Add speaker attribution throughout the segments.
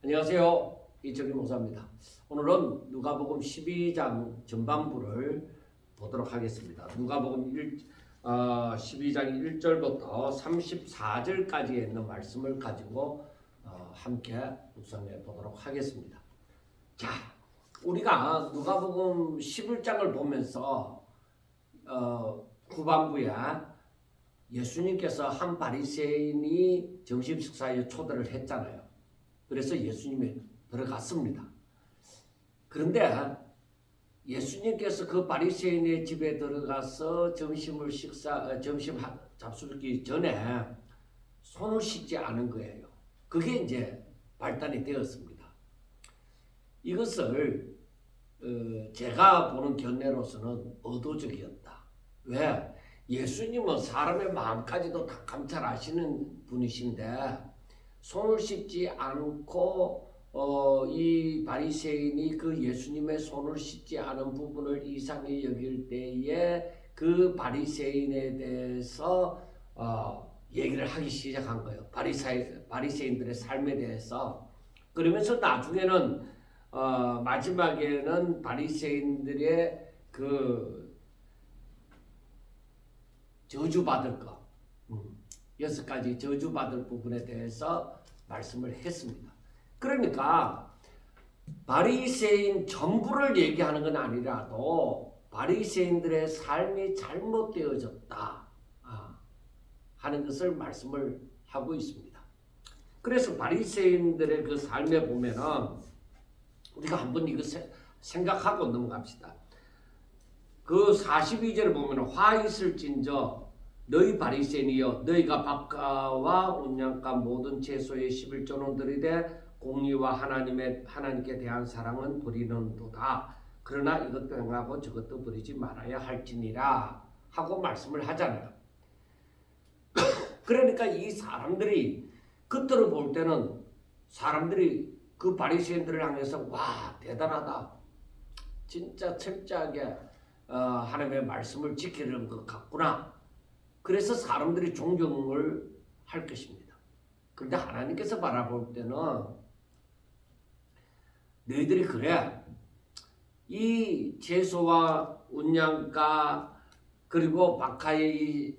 Speaker 1: 안녕하세요. 이철규 목사입니다. 오늘은 누가복음 12장 전반부를 보도록 하겠습니다. 누가복음 12장 1절부터 34절까지에 있는 말씀을 가지고 함께 묵상해 보도록 하겠습니다. 자, 우리가 누가복음 11장을 보면서 후반부에 예수님께서 한 바리새인이 점심 식사에 초대를 했잖아요. 그래서 예수님이 들어갔습니다. 그런데 예수님께서 그 바리새인의 집에 들어가서 점심 잡수기 전에 손을 씻지 않은 거예요. 그게 이제 발단이 되었습니다. 이것을 제가 보는 견해로서는 의도적이었다. 왜? 예수님은 사람의 마음까지도 다 감찰하시는 분이신데 손을 씻지 않고 이 바리새인이 그 예수님의 손을 씻지 않은 부분을 이상히 여길 때에 그 바리새인에 대해서 얘기를 하기 시작한 거예요. 바리새인들의 삶에 대해서. 그러면서 나중에는 마지막에는 바리새인들의 그 저주받을 것 6가지 저주받을 부분에 대해서 말씀을 했습니다. 그러니까 바리새인 전부를 얘기하는 건 아니라도 바리새인들의 삶이 잘못되어졌다 하는 것을 말씀을 하고 있습니다. 그래서 바리새인들의 그 삶에 보면은 우리가 한번 이거 생각하고 넘어갑시다. 그 42절을 보면 화 있을진저 너희 바리새인이여 너희가 박가와 온양가 모든 채소의 11조는 들이되 공의와 하나님께 대한 사랑은 버리는도다. 그러나 이것도 행하고 저것도 버리지 말아야 할지니라 하고 말씀을 하잖아요. 그러니까 이 사람들이 겉으로 볼 때는 사람들이 그 바리새인들을 향해서 와 대단하다. 진짜 철저하게 하나님의 말씀을 지키는 것 같구나. 그래서 사람들이 존경을 할 것입니다. 그런데 하나님께서 바라볼 때는 너희들이 그래 이 채소와 운양가 그리고 박하의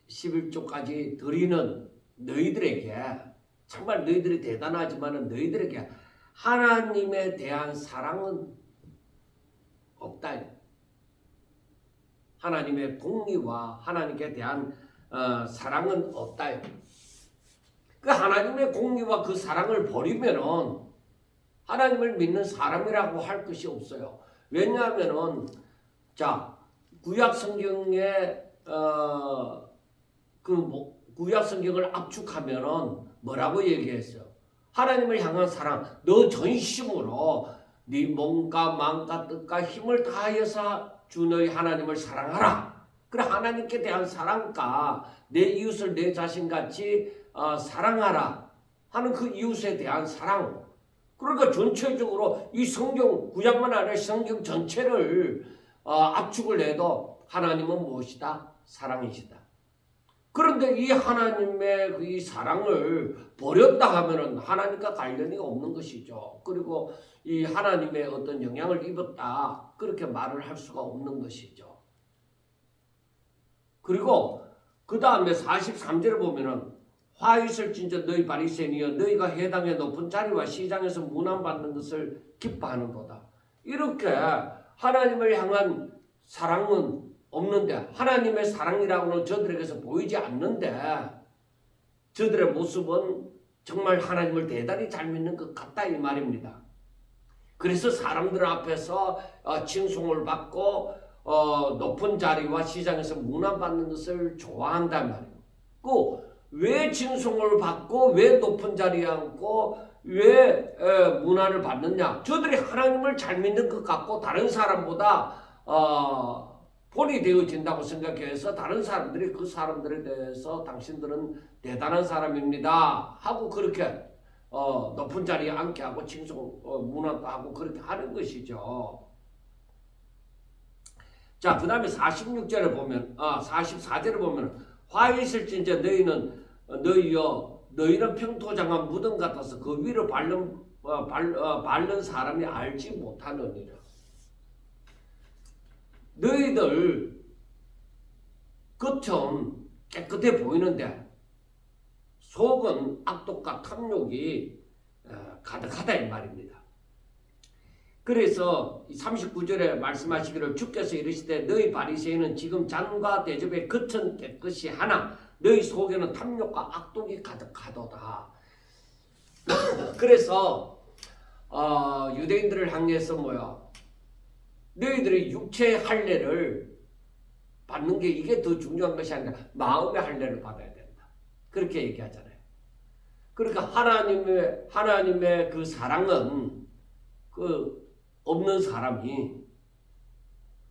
Speaker 1: 11조까지 드리는 너희들에게 정말 너희들이 대단하지만 너희들에게 하나님에 대한 사랑은 없다. 하나님의 공의와 하나님께 대한 사랑은 없다. 그 하나님의 공의와 그 사랑을 버리면은 하나님을 믿는 사람이라고 할 것이 없어요. 왜냐하면은 자 구약 성경에 구약 성경을 압축하면은 뭐라고 얘기했어요? 하나님을 향한 사랑, 너 전심으로 네 몸과 마음과 뜻과 힘을 다하여서 주 너희 하나님을 사랑하라. 그래 하나님께 대한 사랑과 내 이웃을 내 자신같이 사랑하라 하는 그 이웃에 대한 사랑. 그러니까 전체적으로 이 성경 구약만 아니라 성경 전체를 압축을 해도 하나님은 무엇이다? 사랑이시다. 그런데 이 하나님의 이 사랑을 버렸다 하면은 하나님과 관련이 없는 것이죠. 그리고 이 하나님의 어떤 영향을 입었다 그렇게 말을 할 수가 없는 것이죠. 그리고 그 다음에 43절을 보면은 화 있을진저 너희 바리새인이여 너희가 해당의 높은 자리와 시장에서 문안받는 것을 기뻐하는도다. 이렇게 하나님을 향한 사랑은 없는데 하나님의 사랑이라고는 저들에게서 보이지 않는데 저들의 모습은 정말 하나님을 대단히 잘 믿는 것 같다 이 말입니다. 그래서 사람들 앞에서 칭송을 받고 높은 자리와 시장에서 문안받는 것을 좋아한단 말이에요. 왜 칭송을 받고 왜 높은 자리에 앉고 왜 문안을 받느냐? 저들이 하나님을 잘 믿는 것 같고 다른 사람보다 본이 되어진다고 생각해서 다른 사람들이 그 사람들에 대해서 당신들은 대단한 사람입니다 하고 그렇게 높은 자리에 앉게 하고 칭송 문안도 하고 그렇게 하는 것이죠. 자, 그 다음에 46절을 보면 44절을 보면 화 있을진저 너희는 평토장한 무덤 같아서 그 위로 밟는 바른 사람이 알지 못하느니라. 너희들 겉은 깨끗해 보이는데 속은 악독과 탐욕이 가득하다 이 말입니다. 그래서 39절에 말씀하시기를 주께서 이르시되 너희 바리새인은 지금 잔과 대접에 겉은 깨끗이 하나 너희 속에는 탐욕과 악독이 가득하도다. 그래서 유대인들을 향해서 너희들이 육체의 할례를 받는 게 이게 더 중요한 것이 아니라 마음의 할례를 받아야 된다. 그렇게 얘기하잖아요. 그러니까 하나님의 그 사랑은 없는 사람이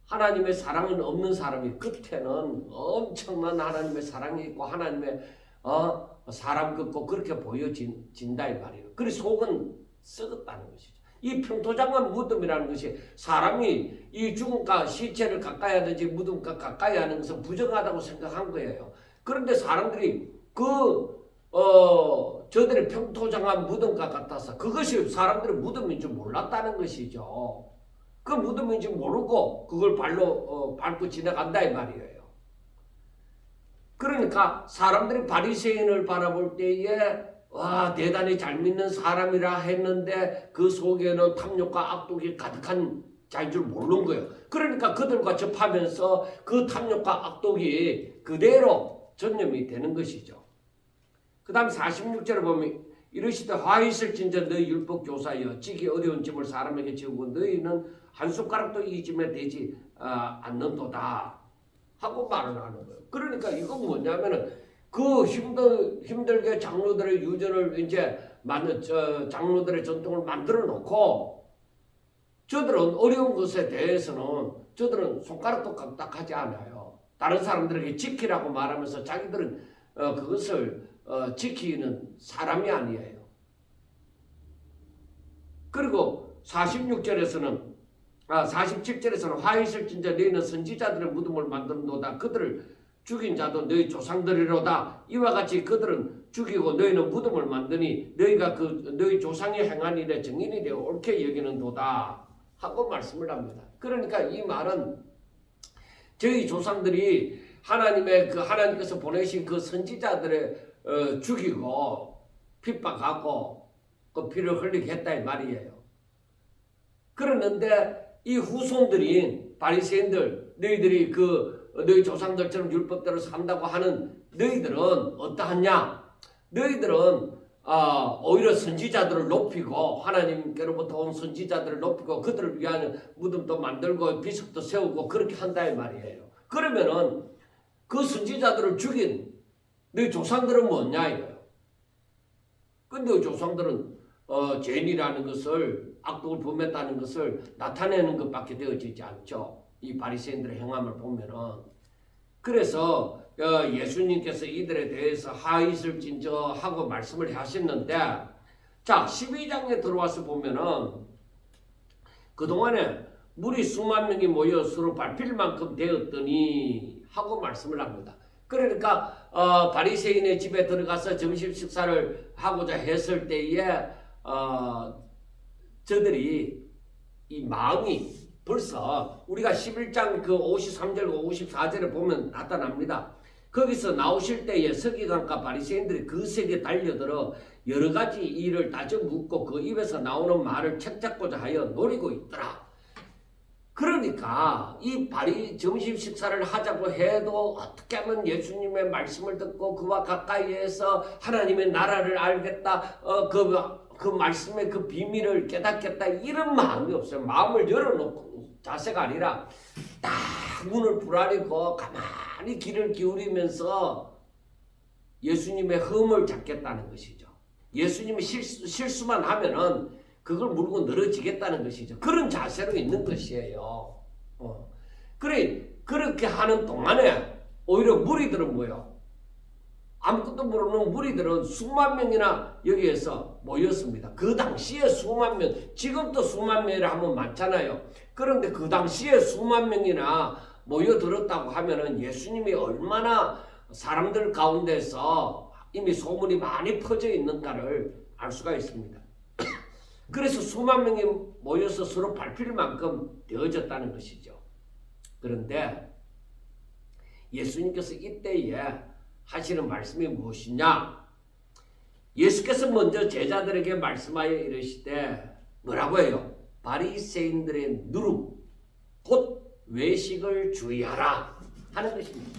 Speaker 1: 하나님의 사랑은 없는 사람이 끝에는 엄청난 하나님의 사랑이 있고 하나님의 사람 같고 그렇게 보여진다 이 말이에요. 그래서 속은 썩었다는 것이죠. 이 평토장한 무덤이라는 것이 사람이 이 죽음과 시체를 가까이 하든지 무덤과 가까이 하는 것은 부정하다고 생각한 거예요. 그런데 사람들이 저들의 평토장한 무덤과 같아서 그것이 사람들의 무덤인 줄 몰랐다는 것이죠. 그 무덤인 줄 모르고 그걸 발로 밟고 지나간다 이 말이에요. 그러니까 사람들이 바리새인을 바라볼 때에 와 대단히 잘 믿는 사람이라 했는데 그 속에는 탐욕과 악독이 가득한 자인 줄 모르는 거예요. 그러니까 그들과 접하면서 그 탐욕과 악독이 그대로 전염이 되는 것이죠. 그 다음 46절에 보면 이르시되 화 있을진저 너희 율법 교사여 지기 어려운 짐을 사람에게 지우고 너희는 한 숟가락도 이 짐에 되지 않는도다 하고 말을 하는 거예요. 그러니까 이건 뭐냐면은 그 힘들게 장로들의 유전을 이제 장로들의 전통을 만들어 놓고 저들은 어려운 것에 대해서는 저들은 손가락도 까딱하지 않아요. 다른 사람들에게 지키라고 말하면서 자기들은 그것을 지키는 사람이 아니에요. 그리고 47절에서는 화 있을진저 너희는 선지자들의 무덤을 만드는도다. 그들을 죽인 자도 너희 조상들이로다. 이와 같이 그들은 죽이고 너희는 무덤을 만드니 너희가 너희 조상이 행한 일에 증인이 되어 옳게 여기는도다 하고 말씀을 합니다. 그러니까 이 말은 저희 조상들이 하나님께서 보내신 그 선지자들의 죽이고 핍박하고 그 피를 흘리게 했다 이 말이에요. 그러는데 이 후손들인 바리새인들 너희들이 너희 조상들처럼 율법대로 산다고 하는 너희들은 어떠하냐? 너희들은 오히려 선지자들을 높이고 하나님께로부터 온 선지자들을 높이고 그들을 위한 무덤도 만들고 비석도 세우고 그렇게 한다 이 말이에요. 그러면은 그 선지자들을 죽인 너희 조상들은 뭐냐 이거예요. 근데 조상들은 죄인이라는 것을 악독을 범했다는 것을 나타내는 것밖에 되어지지 않죠. 이 바리새인들의 행함을 보면은. 그래서 예수님께서 이들에 대해서 화 있을진저 하고 말씀을 하셨는데 자 12장에 들어와서 보면은 그동안에 물이 수만 명이 모여 서로 밟힐 만큼 되었더니 하고 말씀을 합니다. 그러니까 바리새인의 집에 들어가서 점심 식사를 하고자 했을 때에 저들이 이 마음이 벌써 우리가 11장 그 53절과 54절에 보면 나타납니다. 거기서 나오실 때에 서기관과 바리새인들이 그 세계에 달려들어 여러 가지 일을 따져 묻고 그 입에서 나오는 말을 책잡고자 하여 노리고 있더라. 그러니까 이 점심 식사를 하자고 해도 어떻게 하면 예수님의 말씀을 듣고 그와 가까이에서 하나님의 나라를 알겠다, 그 말씀의 그 비밀을 깨닫겠다 이런 마음이 없어요. 마음을 열어놓고 자세가 아니라 딱 문을 부라리고 가만히 귀를 기울이면서 예수님의 흠을 잡겠다는 것이죠. 예수님이 실수만 하면은 그걸 물고 늘어지겠다는 것이죠. 그런 자세로 있는 것이에요. 그렇게 하는 동안에 오히려 무리들은 뭐예요? 아무것도 모르는 무리들은 수만 명이나 여기에서 모였습니다. 그 당시에 수만 명, 지금도 수만 명이라 하면 많잖아요. 그런데 그 당시에 수만 명이나 모여들었다고 하면은 예수님이 얼마나 사람들 가운데서 이미 소문이 많이 퍼져 있는가를 알 수가 있습니다. 그래서 수만 명이 모여서 서로 밟힐 만큼 되어졌다는 것이죠. 그런데 예수님께서 이때에 하시는 말씀이 무엇이냐? 예수께서 먼저 제자들에게 말씀하여 이르시되 뭐라고 해요? 바리새인들의 누룩 곧 외식을 주의하라 하는 것입니다.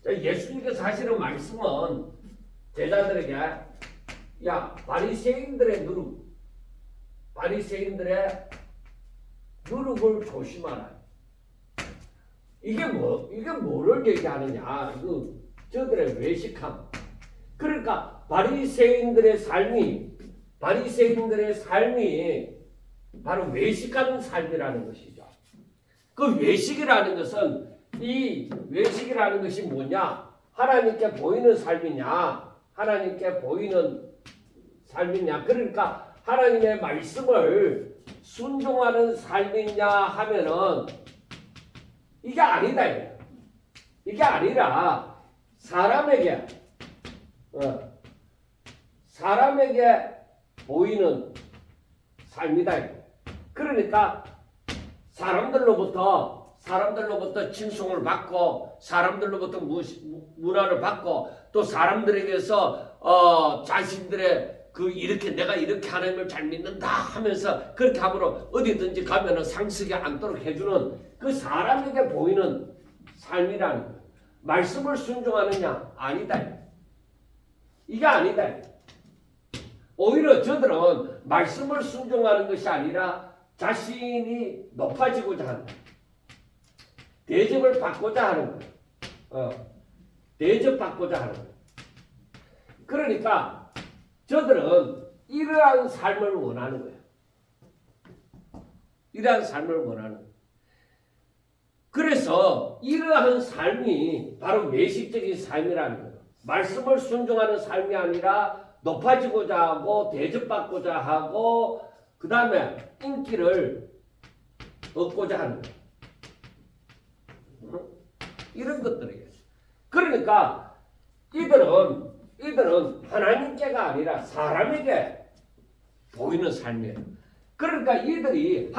Speaker 1: 예수님께서 하시는 말씀은 제자들에게 야 바리새인들의 누룩, 바리새인들의 누룩을 조심하라. 이게 뭐를 얘기하느냐? 저들의 외식함. 그러니까 바리새인들의 삶이 바로 외식하는 삶이라는 것이죠. 그 외식이라는 것은 이 외식이라는 것이 뭐냐? 하나님께 보이는 삶이냐? 하나님께 보이는 삶이냐? 그러니까 하나님의 말씀을 순종하는 삶이냐 하면은 이게 아니다. 이게 아니라 사람에게 보이는 삶이다. 그러니까 사람들로부터 칭송을 받고 사람들로부터 문화를 받고 또 사람들에게서 자신들의 이렇게 내가 이렇게 하나님을 잘 믿는다 하면서 그렇게 함으로 어디든지 가면은 상식이 않도록 해주는 그 사람에게 보이는 삶이라는 거예요. 말씀을 순종하느냐? 아니다. 이게 아니다. 오히려 저들은 말씀을 순종하는 것이 아니라 자신이 높아지고자 하는 거예요. 대접을 받고자 하는 거예요. 대접받고자 하는 거예요. 그러니까 저들은 이러한 삶을 원하는 거예요. 이러한 삶을 원하는 거예요. 그래서 이러한 삶이 바로 외식적인 삶이라는 거예요. 말씀을 순종하는 삶이 아니라 높아지고자 하고 대접받고자 하고 그 다음에 인기를 얻고자 하는 거예요. 이런 것들이에요. 그러니까 이들은 하나님께가 아니라 사람에게 보이는 삶이에요. 그러니까 이들을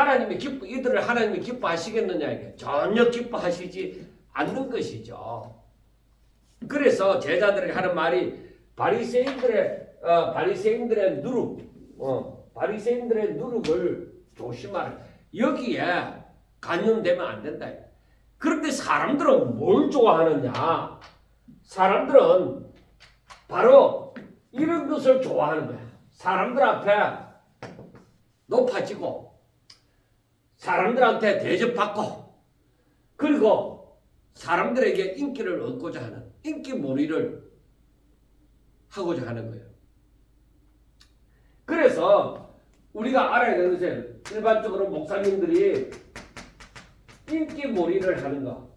Speaker 1: 하나님이 기뻐하시겠느냐 이게 전혀 기뻐하시지 않는 것이죠. 그래서 제자들에게 하는 말이 바리새인들의 누룩을 조심하라. 여기에 관념되면 안 된다. 그런데 사람들은 뭘 좋아하느냐? 사람들은 바로 이런 것을 좋아하는 거야. 사람들 앞에 높아지고 사람들한테 대접받고 그리고 사람들에게 인기를 얻고자 하는 인기몰이를 하고자 하는 거예요. 그래서 우리가 알아야 되는 것은 일반적으로 목사님들이 인기몰이를 하는 거.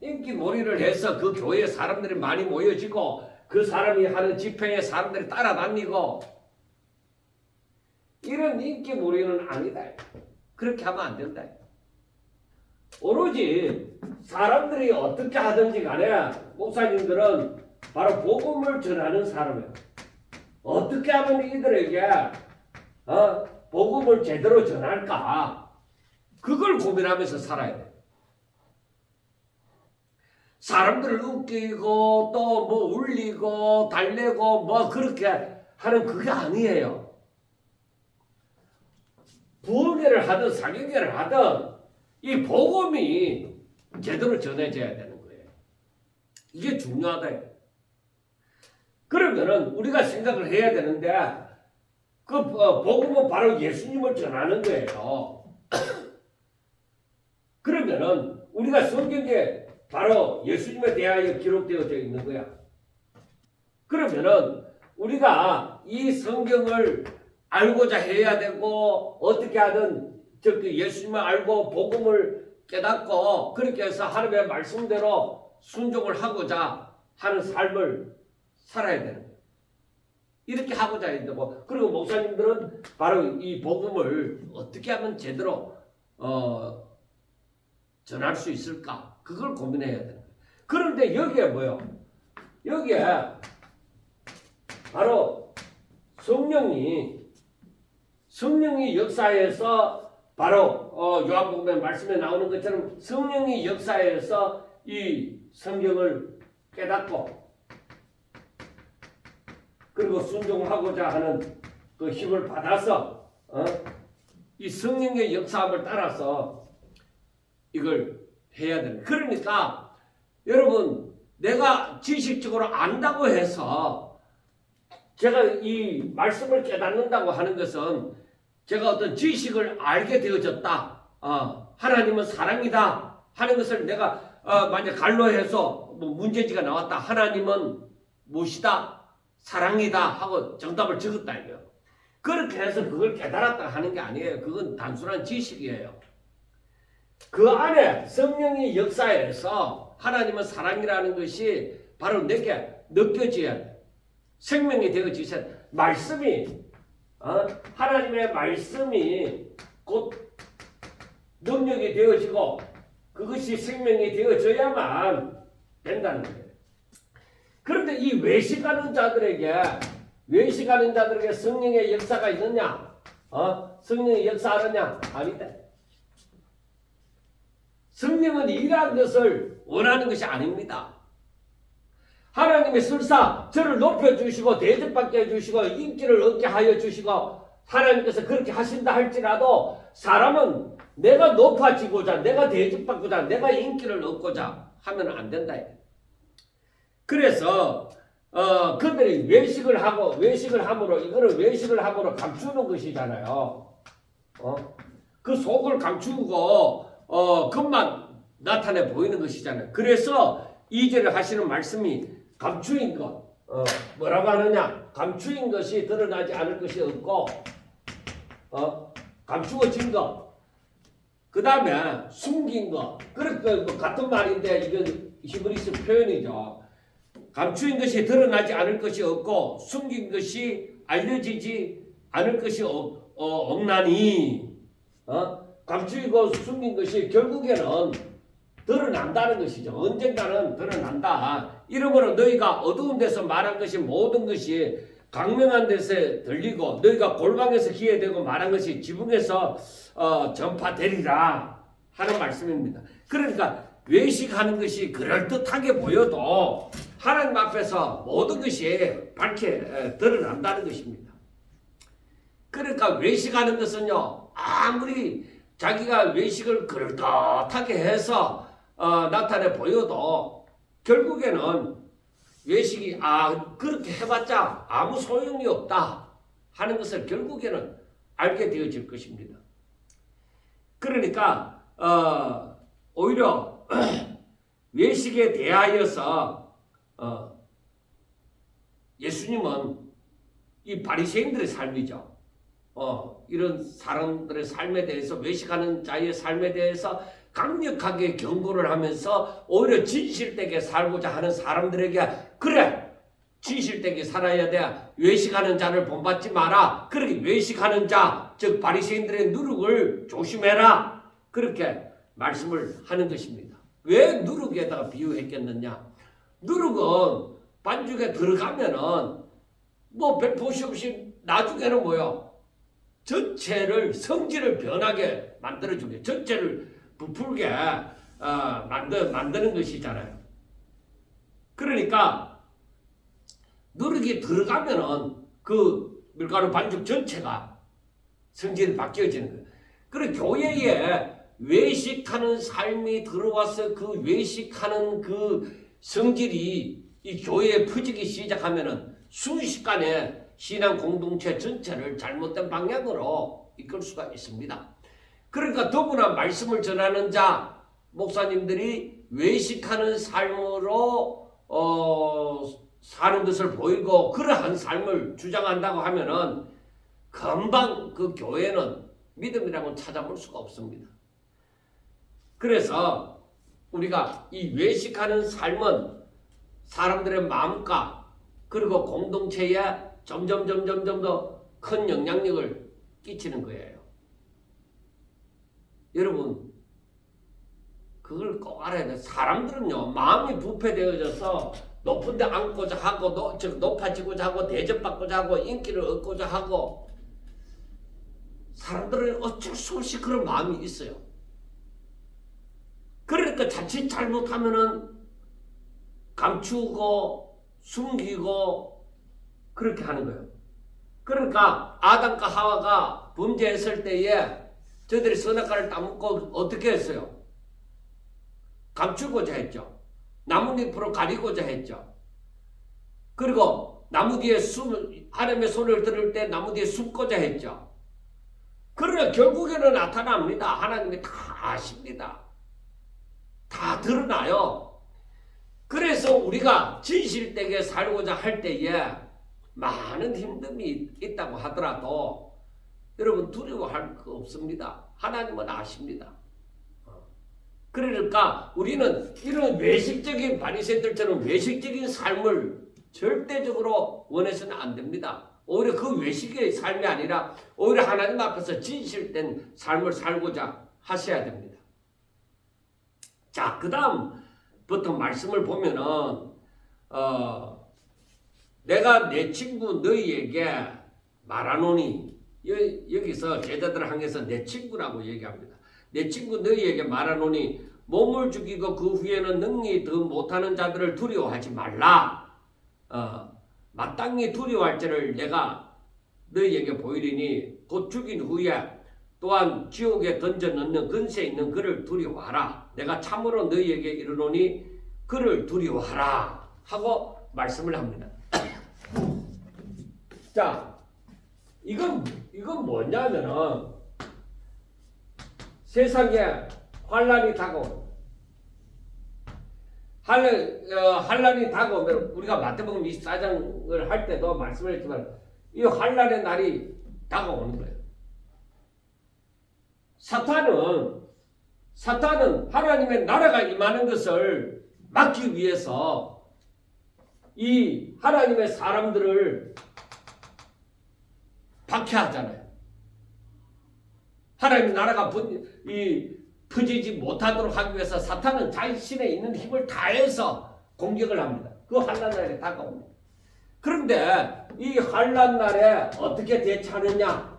Speaker 1: 인기몰이를 해서 그 교회에 사람들이 많이 모여지고 그 사람이 하는 집회에 사람들이 따라다니고 이런 인기몰이는 아니다. 그렇게 하면 안 된다. 오로지 사람들이 어떻게 하든지 간에 목사님들은 바로 복음을 전하는 사람이에요. 어떻게 하면 이들에게 복음을 제대로 전할까? 그걸 고민하면서 살아야 돼. 사람들을 웃기고 또 뭐 울리고 달래고 뭐 그렇게 하는 그게 아니에요. 부흥회를 하든 사경회를 하든 이 복음이 제대로 전해져야 되는 거예요. 이게 중요하다. 그러면은 우리가 생각을 해야 되는데 그 복음은 바로 예수님을 전하는 거예요. 그러면은 우리가 성경에 바로 예수님에 대하여 기록되어져 있는 거야. 그러면은 우리가 이 성경을 알고자 해야 되고 어떻게 하든 예수님을 알고 복음을 깨닫고 그렇게 해서 하나님의 말씀대로 순종을 하고자 하는 삶을 살아야 되는 거예요. 이렇게 하고자 해야 되고 그리고 목사님들은 바로 이 복음을 어떻게 하면 제대로 전할 수 있을까? 그걸 고민해야 되는 거예요. 그런데 여기에 뭐요? 여기에 바로 성령이 역사에서 바로 요한복음 말씀에 나오는 것처럼 성령이 역사에서 이 성경을 깨닫고 그리고 순종하고자 하는 그 힘을 받아서 이 성령의 역사함을 따라서 이걸 해야 되는. 그러니까 여러분 내가 지식적으로 안다고 해서 제가 이 말씀을 깨닫는다고 하는 것은 제가 어떤 지식을 알게 되어졌다. 하나님은 사랑이다 하는 것을 내가 만약 갈로해서 뭐 문제지가 나왔다. 하나님은 무엇이다? 사랑이다 하고 정답을 적었다 이거예요. 그렇게 해서 그걸 깨달았다 하는 게 아니에요. 그건 단순한 지식이에요. 그 안에 성령의 역사에서 하나님은 사랑이라는 것이 바로 내게 느껴져야 돼. 생명이 되어지셔야 돼. 말씀이 하나님의 말씀이 곧 능력이 되어지고 그것이 생명이 되어져야만 된다는 거예요. 그런데 이 외식하는 자들에게 성령의 역사가 있느냐? 성령의 역사하느냐? 아니다. 성령은 이러한 것을 원하는 것이 아닙니다. 하나님의 설사 저를 높여주시고 대접받게 해주시고 인기를 얻게 하여 주시고 하나님께서 그렇게 하신다 할지라도 사람은 내가 높아지고자 내가 대접받고자 내가 인기를 얻고자 하면 안 된다. 그래서 그들이 외식을 함으로 이거는 외식을 함으로 감추는 것이잖아요. 그 속을 감추고 겉만 나타내 보이는 것이잖아요. 그래서 2절을 하시는 말씀이 감추인 것 뭐라고 하느냐? 감추인 것이 드러나지 않을 것이 없고 감추어진 것 그 다음에 숨긴 것 그러니까 뭐 같은 말인데 이건 히브리스 표현이죠. 감추인 것이 드러나지 않을 것이 없고 숨긴 것이 알려지지 않을 것이 없나니 감추이고 숨긴 것이 결국에는 드러난다는 것이죠. 언젠가는 드러난다. 이러므로 너희가 어두운 데서 말한 것이 모든 것이 강명한 데서 들리고 너희가 골방에서 기회되고 말한 것이 지붕에서 전파되리라 하는 말씀입니다. 그러니까 외식하는 것이 그럴듯하게 보여도 하나님 앞에서 모든 것이 밝게 드러난다는 것입니다. 그러니까 외식하는 것은요 아무리 자기가 외식을 그럴듯하게 해서 나타내 보여도 결국에는 외식이 그렇게 해봤자 아무 소용이 없다 하는 것을 결국에는 알게 되어질 것입니다. 그러니까 오히려 외식에 대하여서 예수님은 이 바리새인들의 삶이죠. 이런 사람들의 삶에 대해서 외식하는 자의 삶에 대해서 강력하게 경고를 하면서 오히려 진실되게 살고자 하는 사람들에게 그래 진실되게 살아야 돼 외식하는 자를 본받지 마라 그렇게 외식하는 자 즉 바리새인들의 누룩을 조심해라 그렇게 말씀을 하는 것입니다. 왜 누룩에다가 비유했겠느냐? 누룩은 반죽에 들어가면은 뭐 별보시 없이 나중에는 뭐요? 전체를 성질을 변하게 만들어주게 전체를 부풀게 만드는 것이잖아요. 그러니까 누룩이 들어가면은 그 밀가루 반죽 전체가 성질이 바뀌어지는 거예요. 그리고 교회에 외식하는 삶이 들어와서 그 외식하는 그 성질이 이 교회에 퍼지기 시작하면은 순식간에 신앙 공동체 전체를 잘못된 방향으로 이끌 수가 있습니다. 그러니까 더구나 말씀을 전하는 자 목사님들이 외식하는 삶으로 사는 것을 보이고 그러한 삶을 주장한다고 하면은 금방 그 교회는 믿음이라고 찾아볼 수가 없습니다. 그래서 우리가 이 외식하는 삶은 사람들의 마음과 그리고 공동체에 점점 더 큰 영향력을 끼치는 거예요. 여러분 그걸 꼭 알아야 돼요. 사람들은요 마음이 부패되어져서 높은 데 앉고자 하고 높아지고자 하고 대접받고자 하고 인기를 얻고자 하고 사람들은 어쩔 수 없이 그런 마음이 있어요. 그러니까 자칫 잘못하면은 감추고 숨기고 그렇게 하는 거예요. 그러니까 아담과 하와가 범죄했을 때에 저들이 선악과를 따먹고 어떻게 했어요? 감추고자 했죠. 나뭇잎으로 가리고자 했죠. 그리고 나무 뒤에 하나님의 손을 들을 때 나무 뒤에 숨고자 했죠. 그러나 결국에는 나타납니다. 하나님이 다 아십니다. 다 드러나요. 그래서 우리가 진실되게 살고자 할 때에 많은 힘듦이 있다고 하더라도 여러분 두려워할 거 없습니다. 하나님은 아십니다. 그러니까 우리는 이런 외식적인 바리새인들처럼 외식적인 삶을 절대적으로 원해서는 안 됩니다. 오히려 그 외식의 삶이 아니라 오히려 하나님 앞에서 진실된 삶을 살고자 하셔야 됩니다. 자, 그 다음부터 말씀을 보면은 내가 내 친구 너희에게 말하노니 여기서 제자들을 향해서 내 친구라고 얘기합니다. 내 친구 너희에게 말하노니 몸을 죽이고 그 후에는 능히 더 못하는 자들을 두려워하지 말라. 마땅히 두려워할 자를 내가 너희에게 보이리니 곧 죽인 후에 또한 지옥에 던져 넣는 근세 있는 그를 두려워하라. 내가 참으로 너희에게 이르노니 그를 두려워하라 하고 말씀을 합니다. 자, 이건 뭐냐면은 세상에 환란이 다가오는 환란이 다가오면 우리가 마태복음 24장을 할 때도 말씀을 했지만 이 환란의 날이 다가오는 거예요. 사탄은 하나님의 나라가 임하는 것을 막기 위해서 이 하나님의 사람들을 박해하잖아요. 하나님의 나라가 퍼지지 못하도록 하기 위해서 사탄은 자신의 있는 힘을 다해서 공격을 합니다. 그 환난 날에 다가옵니다. 그런데 이 환난 날에 어떻게 대처하느냐?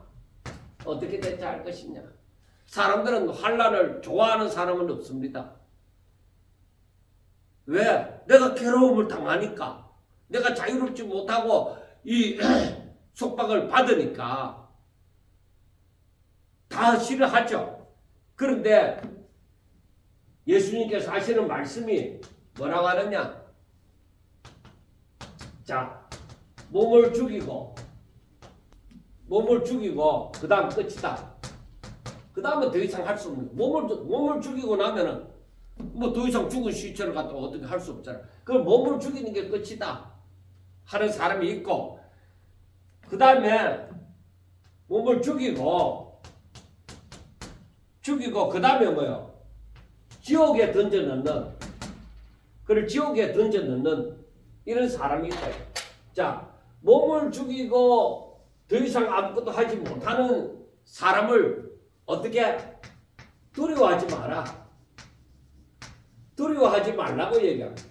Speaker 1: 어떻게 대처할 것이냐? 사람들은 환난을 좋아하는 사람은 없습니다. 왜? 내가 괴로움을 당하니까, 내가 자유롭지 못하고 이 속박을 받으니까 다 싫어하죠. 그런데 예수님께서 하시는 말씀이 뭐라고 하느냐? 자, 몸을 죽이고 그 다음 끝이다. 그 다음은 더 이상 할 수 없는 몸을 죽이고 나면은 뭐 더 이상 죽은 시체를 갖다 어떻게 할 수 없잖아. 그 몸을 죽이는 게 끝이다 하는 사람이 있고, 그 다음에 몸을 죽이고 그 다음에 뭐요? 지옥에 던져 넣는, 그를 지옥에 던져 넣는 이런 사람이 있다. 자, 몸을 죽이고 더 이상 아무것도 하지 못하는 사람을 어떻게? 두려워하지 마라. 두려워하지 말라고 얘기합니다.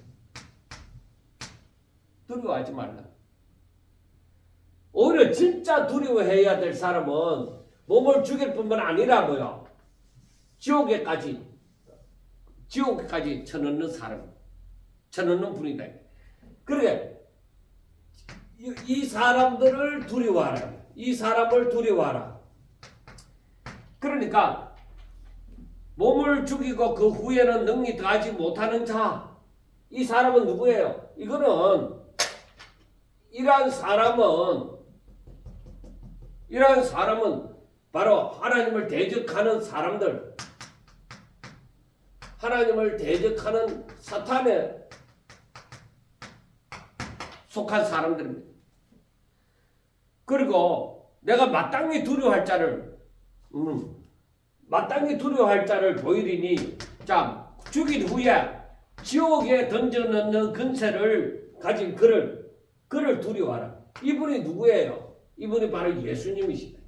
Speaker 1: 두려워하지 말라. 오히려 진짜 두려워해야 될 사람은 몸을 죽일 뿐만 아니라고요. 지옥에까지 쳐넣는 사람, 쳐넣는 분이다. 그러게 이 사람들을 두려워하라. 이 사람을 두려워하라. 그러니까 몸을 죽이고 그 후에는 능히 더하지 못하는 자. 이 사람은 누구예요? 이거는 이러한 사람은 바로 하나님을 대적하는 사람들, 하나님을 대적하는 사탄에 속한 사람들입니다. 그리고 내가 마땅히 두려워할 자를 보이리니, 자, 죽인 후에 지옥에 던져넣는 근세를 가진 그를 두려워하라. 이분이 누구예요? 이분이 바로 예수님이시다.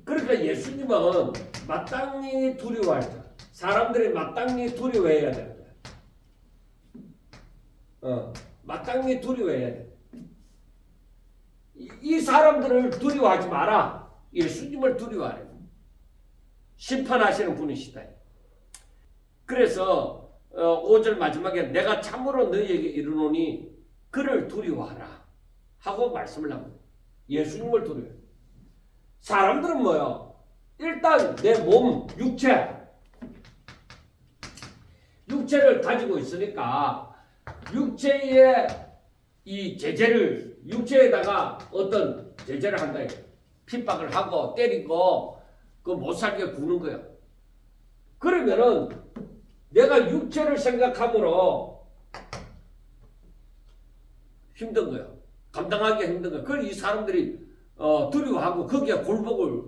Speaker 1: 그러니까 예수님은 마땅히 두려워할 자, 사람들이 마땅히 두려워해야 됩니다. 마땅히 두려워해야 돼. 이 사람들을 두려워하지 마라. 예수님을 두려워하래. 심판하시는 분이시다. 그래서 5절 마지막에 내가 참으로 너희에게 이르노니 그를 두려워하라 하고 말씀을 합니다. 예수님을 두려워해. 사람들은 뭐요? 일단 내 몸, 육체를 가지고 있으니까 육체에 이 제재를 육체에다가 어떤 제재를 한다. 핍박을 하고 때리고 그 못 살게 구는 거야. 그러면은 내가 육체를 생각함으로 힘든 거야. 감당하기 힘든 거야. 그걸 이 사람들이 두려워하고 거기에 굴복을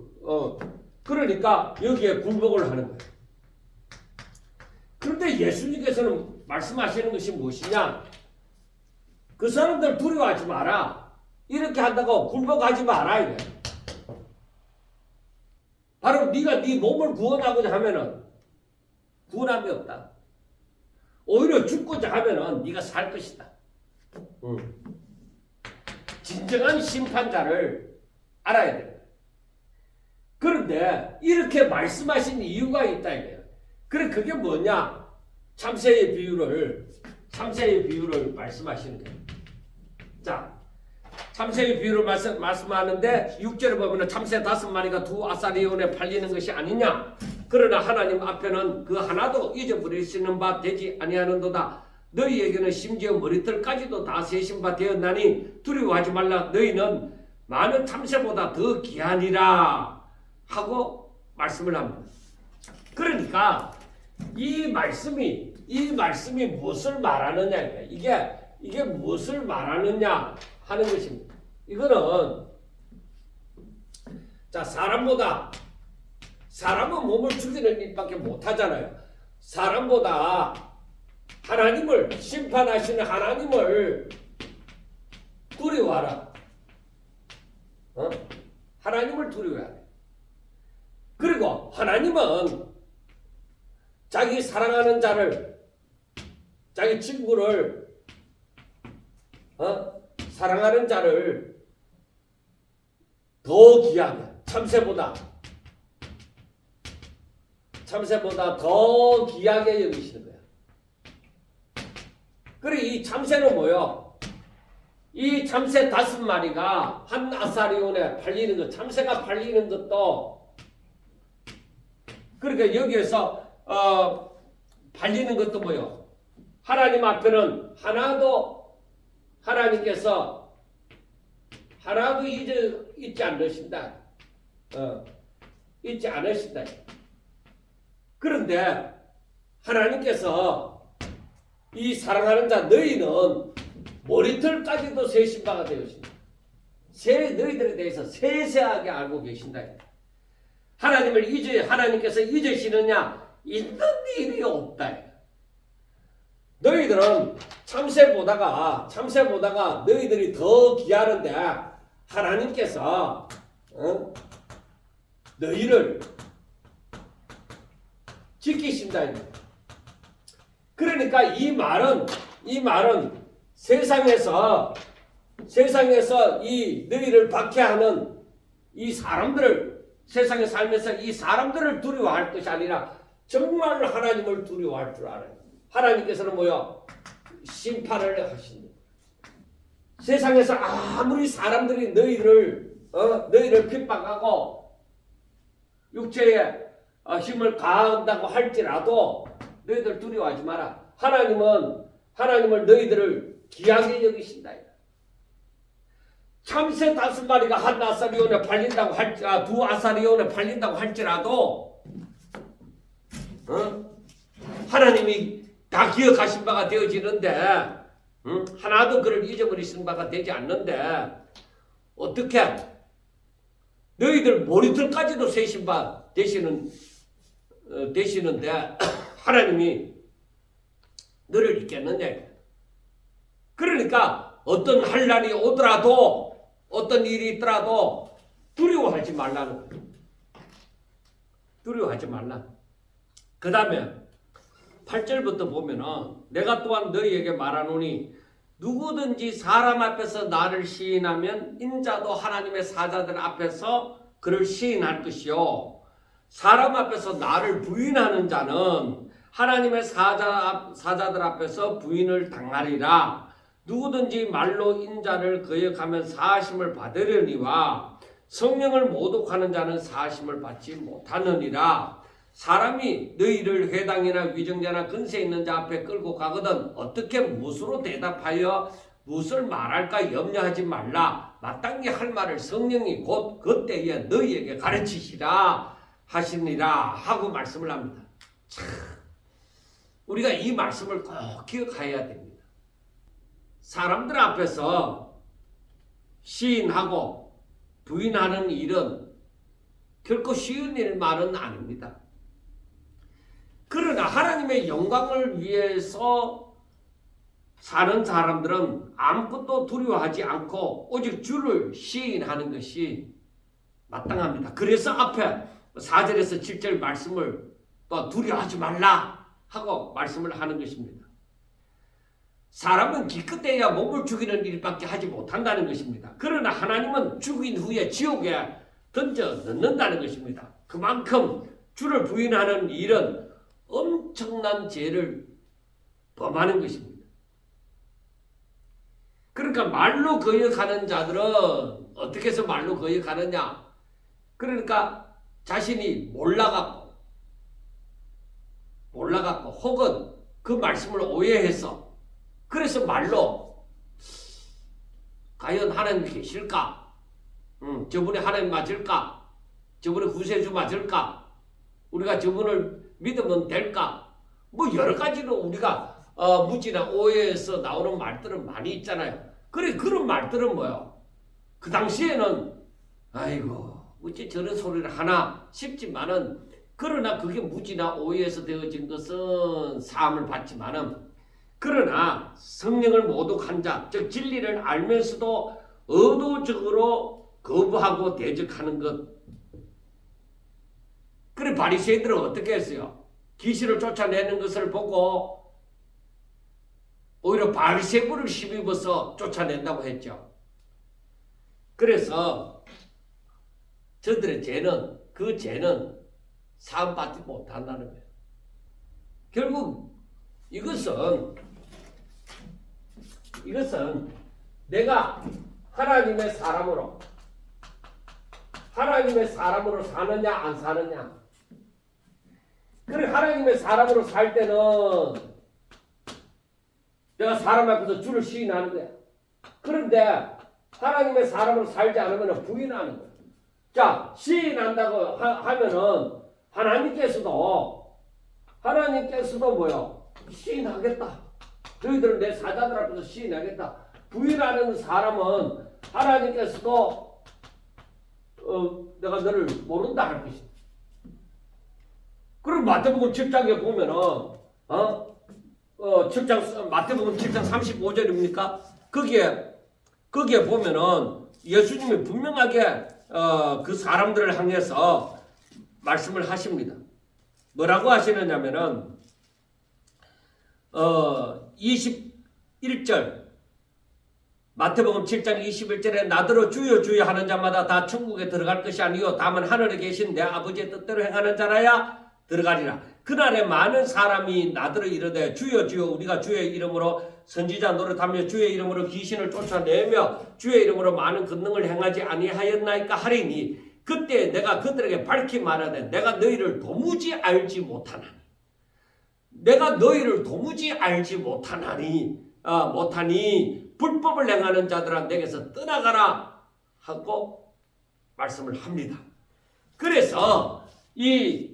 Speaker 1: 그러니까 여기에 굴복을 하는 거야. 그런데 예수님께서는 말씀하시는 것이 무엇이냐? 그 사람들 두려워하지 마라. 이렇게 한다고 굴복하지 마라 이거야. 바로 네가 네 몸을 구원하고자 하면은 구원함이 없다. 오히려 죽고자 하면은 네가 살 것이다. 진정한 심판자를 알아야 돼. 그런데 이렇게 말씀하신 이유가 있다 이거예요. 그래 그게 뭐냐? 참새의 비유를 말씀하시는 거예요. 자, 참새의 비유를 말씀하는데 6절에 보면 참새 5마리가 두 아사리온에 팔리는 것이 아니냐? 그러나 하나님 앞에는 그 하나도 잊어버리시는 바 되지 아니하는도다. 너희에게는 심지어 머리털까지도 다 세신 바 되었나니 두려워하지 말라. 너희는 많은 참새보다 더 귀하니라 하고 말씀을 합니다. 그러니까 이 말씀이 무엇을 말하느냐, 이게 무엇을 말하느냐 하는 것입니다. 이거는 자 사람은 몸을 죽이는 일밖에 못하잖아요. 사람보다 하나님을 심판하시는 하나님을 두려워하라. 하나님을 두려워해야 돼. 그리고 하나님은 자기 사랑하는 자를, 자기 친구를, 사랑하는 자를 더 귀하게, 참새보다 더 귀하게 여기시는 거야. 그래 이 참새는 뭐요? 이 참새 5마리가 한 아사리온에 팔리는 것, 참새가 팔리는 것도 그러니까 여기에서 팔리는 것도 뭐요? 하나님 앞에는 하나님께서 하나도 잊지 않으신다. 잊지 않으신다. 그런데 하나님께서 이 사랑하는 자 너희는 머리털까지도 세신 바가 되었습니다. 너희들에 대해서 세세하게 알고 계신다. 하나님께서 잊으시느냐? 있는 일이 없다. 너희들은 참새보다가 너희들이 더 귀하는데 하나님께서 너희를 지키신다. 그러니까 이 말은 세상에서 이 너희를 박해하는 이 사람들을 세상에 살면서 이 사람들을 두려워할 것이 아니라 정말 하나님을 두려워할 줄 알아요. 하나님께서는 뭐야? 심판을 하신다. 세상에서 아무리 사람들이 너희를 핍박하고 육체에 힘을 가한다고 할지라도 너희들 두려워하지 마라. 하나님을 너희들을 귀하게 여기신다. 참새 5마리가 한 아사리온에 팔린다고 두 아사리온에 팔린다고 할지라도 하나님이 다 기억하신 바가 되어지는데 하나도 그를 잊어버리신 바가 되지 않는데 어떻게 너희들 머리털까지도 세신 바 되시는데 하나님이 너를 잊겠느냐. 그러니까 어떤 환난이 오더라도 어떤 일이 있더라도 두려워하지 말라는 거예요. 두려워하지 말라. 그 다음에 8절부터 보면은 내가 또한 너희에게 말하노니 누구든지 사람 앞에서 나를 시인하면 인자도 하나님의 사자들 앞에서 그를 시인할 것이요. 사람 앞에서 나를 부인하는 자는 하나님의 사자들 앞에서 부인을 당하리라. 누구든지 말로 인자를 거역하면 사하심을 받으려니와 성령을 모독하는 자는 사하심을 받지 못하느니라. 사람이 너희를 회당이나 위정자나 근세 있는 자 앞에 끌고 가거든 어떻게 무엇으로 대답하여 무엇을 말할까 염려하지 말라. 마땅히 할 말을 성령이 곧 그때에 너희에게 가르치시라 하시니라 하고 말씀을 합니다. 참, 우리가 이 말씀을 꼭 기억해야 됩니다. 사람들 앞에서 시인하고 부인하는 일은 결코 쉬운 일만은 아닙니다. 그러나 하나님의 영광을 위해서 사는 사람들은 아무것도 두려워하지 않고 오직 주를 시인하는 것이 마땅합니다. 그래서 앞에 4절에서 7절 말씀을 또 두려워하지 말라 하고 말씀을 하는 것입니다. 사람은 기껏해야 몸을 죽이는 일밖에 하지 못한다는 것입니다. 그러나 하나님은 죽인 후에 지옥에 던져 넣는다는 것입니다. 그만큼 주를 부인하는 일은 엄청난 죄를 범하는 것입니다. 그러니까 말로 거역하는 자들은 어떻게 해서 말로 거역하느냐? 그러니까 자신이 몰라갖고 혹은 그 말씀을 오해해서 그래서 말로 과연 하나님 계실까? 저분이 하나님 맞을까? 저분이 구세주 맞을까? 우리가 저분을 믿으면 될까? 뭐 여러 가지로 우리가 무지나 오해에서 나오는 말들은 많이 있잖아요. 그래 그런 말들은 뭐요? 그 당시에는 아이고 어째 저런 소리를 하나 싶지만은 그러나 그게 무지나 오해에서 되어진 것은 사함을 받지만은 그러나 성령을 모독한 자, 즉 진리를 알면서도 의도적으로 거부하고 대적하는 것. 그래 바리새인들은 어떻게 했어요? 귀신을 쫓아내는 것을 보고 오히려 바리새부를 힘입어서 쫓아낸다고 했죠. 그래서 저들의 죄는 그 죄는 사함받지 못한다는 거예요. 결국 이것은 내가 하나님의 사람으로 사느냐 안 사느냐. 그래 하나님의 사람으로 살 때는 내가 사람 앞에서 주를 시인하는 거야. 그런데 하나님의 사람으로 살지 않으면 부인하는 거야. 자, 시인한다고 하면은 하나님께서도 뭐요? 시인하겠다. 너희들은 내 사자들 앞에서 시인하겠다. 부인하는 사람은 하나님께서도 내가 너를 모른다 할 것이다. 그럼 마태복음 7장에 보면은 마태복음 7장 35절입니까? 거기에 보면은 예수님이 분명하게 그 사람들을 향해서 말씀을 하십니다. 뭐라고 하시느냐면은 21절 마태복음 7장 21절에 나더러 주여 주여 하는 자마다 다 천국에 들어갈 것이 아니요 다만 하늘에 계신 내 아버지의 뜻대로 행하는 자라야 들어가리라. 그날에 많은 사람이 나더러 이르되 주여 주여 우리가 주의 이름으로 선지자 노릇하며 주의 이름으로 귀신을 쫓아내며 주의 이름으로 많은 권능을 행하지 아니하였나이까 하리니 그때 내가 그들에게 밝히 말하되 내가 너희를 도무지 알지 못하나니 못하니 불법을 행하는 자들아 내게서 떠나가라 하고 말씀을 합니다. 그래서 이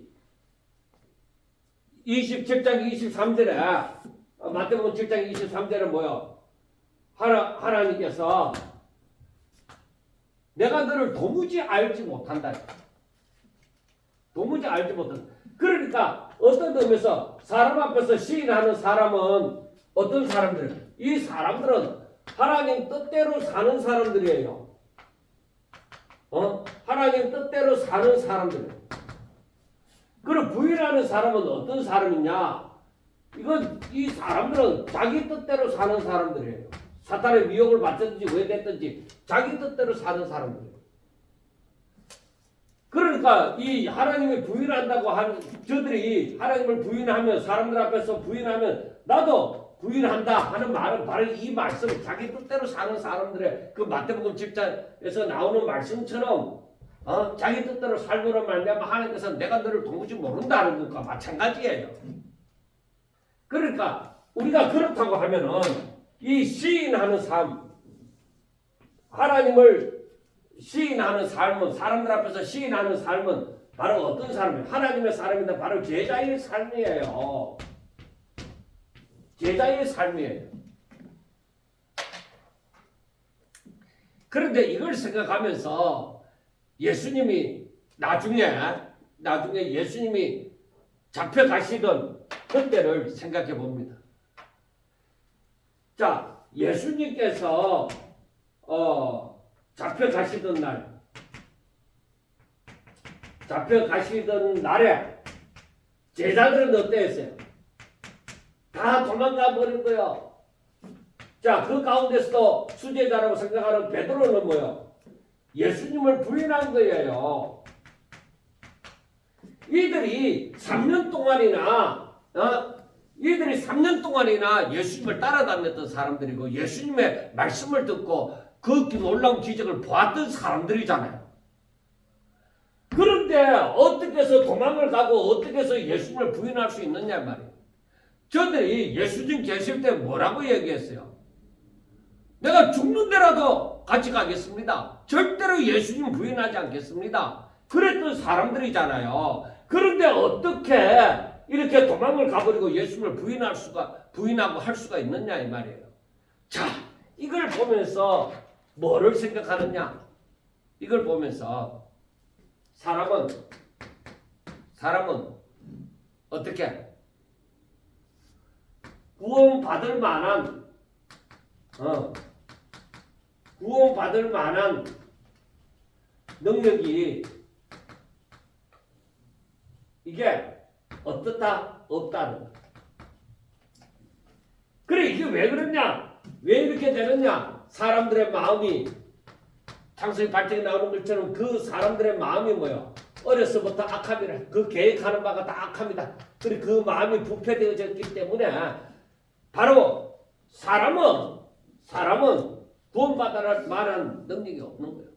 Speaker 1: 27장 23절에 마태복음 7장 23절에 뭐요? 하나님께서 내가 너를 도무지 알지 못한다. 도무지 알지 못한다. 그러니까 어떤 의미에서 사람 앞에서 시인하는 사람은 어떤 사람들이에요? 이 사람들은 하나님 뜻대로 사는 사람들이에요. 하나님 뜻대로 사는 사람들이에요. 그럼 부인하는 사람은 어떤 사람이냐? 이 사람들은 자기 뜻대로 사는 사람들이에요. 사탄의 미혹을 받든지 왜 됐든지 자기 뜻대로 사는 사람들. 그러니까 이 하나님을 부인한다고 하는 저들이 하나님을 부인하면 사람들 앞에서 부인하면 나도 부인한다 하는 말은 바로 이 말씀 자기 뜻대로 사는 사람들의 그 마태복음 10장에서 나오는 말씀처럼 자기 뜻대로 살고는 말미암아 하나님께서 내가 너를 도무지 모른다는 것과 마찬가지예요. 그러니까 우리가 그렇다고 하면은 이 시인하는 삶, 하나님을 시인하는 삶은 사람들 앞에서 시인하는 삶은 바로 어떤 삶이에요? 하나님의 삶인데 바로 제자의 삶이에요. 제자의 삶이에요. 그런데 이걸 생각하면서 예수님이 나중에 예수님이 잡혀가시던 그때를 생각해 봅니다. 자, 예수님께서 잡혀가시던 날에 제자들은 어땠어요? 다 도망가 버린 거예요. 자, 그 가운데서도 수제자라고 생각하는 베드로는 뭐예요? 예수님을 부인한 거예요. 이들이 3년 동안이나 예수님을 따라다녔던 사람들이고 예수님의 말씀을 듣고 그 놀라운 기적을 보았던 사람들이잖아요. 그런데 어떻게 해서 도망을 가고 어떻게 해서 예수님을 부인할 수 있느냐 말이에요. 저들이 예수님 계실 때 뭐라고 얘기했어요? 내가 죽는데라도 같이 가겠습니다. 절대로 예수님 부인하지 않겠습니다. 그랬던 사람들이잖아요. 그런데 어떻게 이렇게 도망을 가버리고 예수님을 부인하고 할 수가 있느냐 이 말이에요. 자, 이걸 보면서 뭐를 생각하느냐? 이걸 보면서 사람은 어떻게 구원받을 만한 능력이 이게 어떻다? 없다는 거. 그래, 이게 왜 그러냐? 왜 이렇게 되느냐? 사람들의 마음이 창세기 발전이 나오는 것처럼 그 사람들의 마음이 뭐예요? 어려서부터 악함이라. 그 계획하는 바가 다 악합니다. 그리고 그 마음이 부패되어졌기 때문에 바로 사람은 구원받을 만한 능력이 없는 거예요.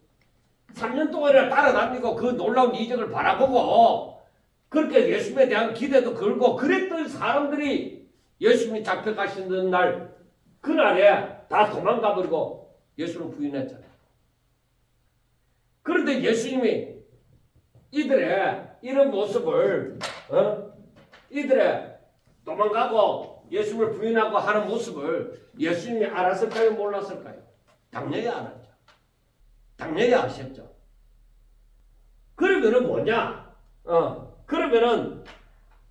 Speaker 1: 3년 동안이나 따라다니고 그 놀라운 이적을 바라보고 그렇게 예수님에 대한 기대도 걸고 그랬던 사람들이 예수님이 잡혀가시는 날 그날에 다 도망가버리고 예수를 부인했잖아요. 그런데 예수님이 이들의 이런 모습을 이들의 도망가고 예수님을 부인하고 하는 모습을 예수님이 알았을까요? 몰랐을까요? 당연히 알았죠. 당연히 아셨죠. 그러면은 뭐냐? 그러면은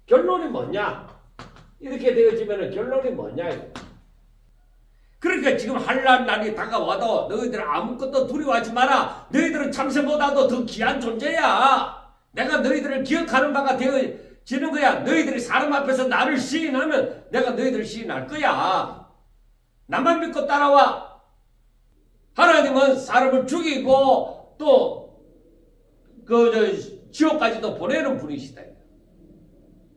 Speaker 1: 결론이 뭐냐? 이렇게 되어지면은 결론이 뭐냐? 그러니까 지금 환난 날이 다가와도 너희들 아무것도 두려워하지 마라. 너희들은 참새보다도 더 귀한 존재야. 내가 너희들을 기억하는 바가 되어지는 거야. 너희들이 사람 앞에서 나를 시인하면 내가 너희들을 시인할 거야. 나만 믿고 따라와. 하나님은 사람을 죽이고 또 지옥까지도 보내는 분이시다.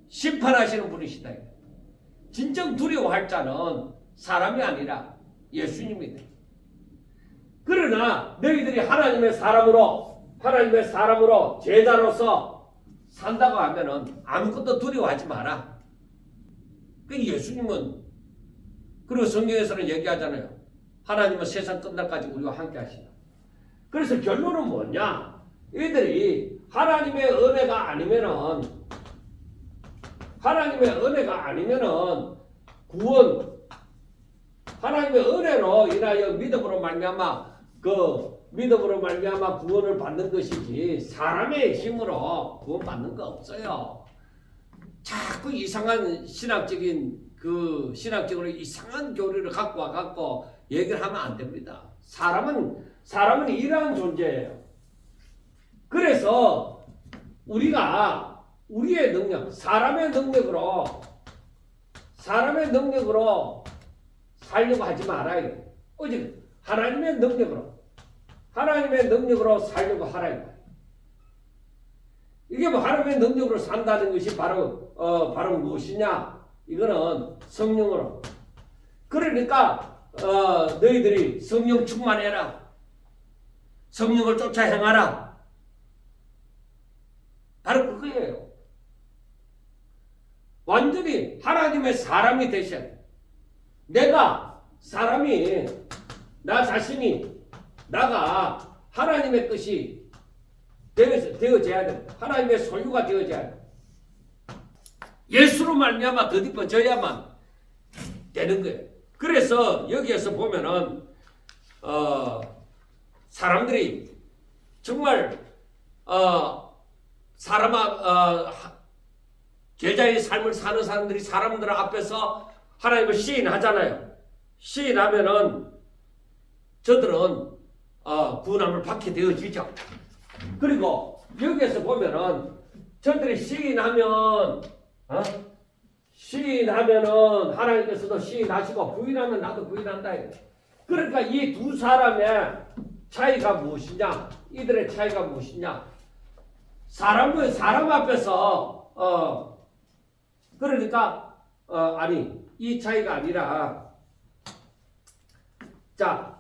Speaker 1: 심판하시는 분이시다. 진정 두려워할 자는 사람이 아니라 예수님이다. 그러나 너희들이 하나님의 사람으로 제자로서 산다고 하면은 아무것도 두려워하지 마라. 그 예수님은 그리고 성경에서는 얘기하잖아요. 하나님은 세상 끝날까지 우리와 함께 하신다. 그래서 결론은 뭐냐? 이들이 하나님의 은혜가 아니면은 구원, 하나님의 은혜로 인하여 믿음으로 말미암아 구원을 받는 것이지 사람의 힘으로 구원받는 거 없어요. 자꾸 이상한 신학적으로 이상한 교리를 갖고 얘기를 하면 안 됩니다. 사람은 이러한 존재예요. 그래서 우리가 우리의 능력, 사람의 능력으로 살려고 하지 말아요. 오직 하나님의 능력으로 살려고 하라 이 말이에요. 이게 뭐 하나님의 능력으로 산다는 것이 바로 무엇이냐? 이거는 성령으로. 그러니까 너희들이 성령 충만해라. 성령을 쫓아 행하라. 바로 그거예요. 완전히 하나님의 사람이 되셔야 돼. 나 자신이 나가 하나님의 것이 되어져야 돼. 하나님의 소유가 되어져야 돼. 예수로 말미암아 덧입어져야만 되는 거예요. 그래서 여기에서 보면은 사람들이 정말 제자의 삶을 사는 사람들이 사람들 앞에서 하나님을 시인하잖아요. 시인하면은 저들은 구원함을 받게 되어지죠. 그리고 여기에서 보면은 저들이 시인하면은 하나님께서도 시인하시고 부인하면 나도 부인한다. 그러니까 이 두 사람의 차이가 무엇이냐? 이들의 차이가 무엇이냐? 사람 앞에서 그러니까 이 차이가 아니라 자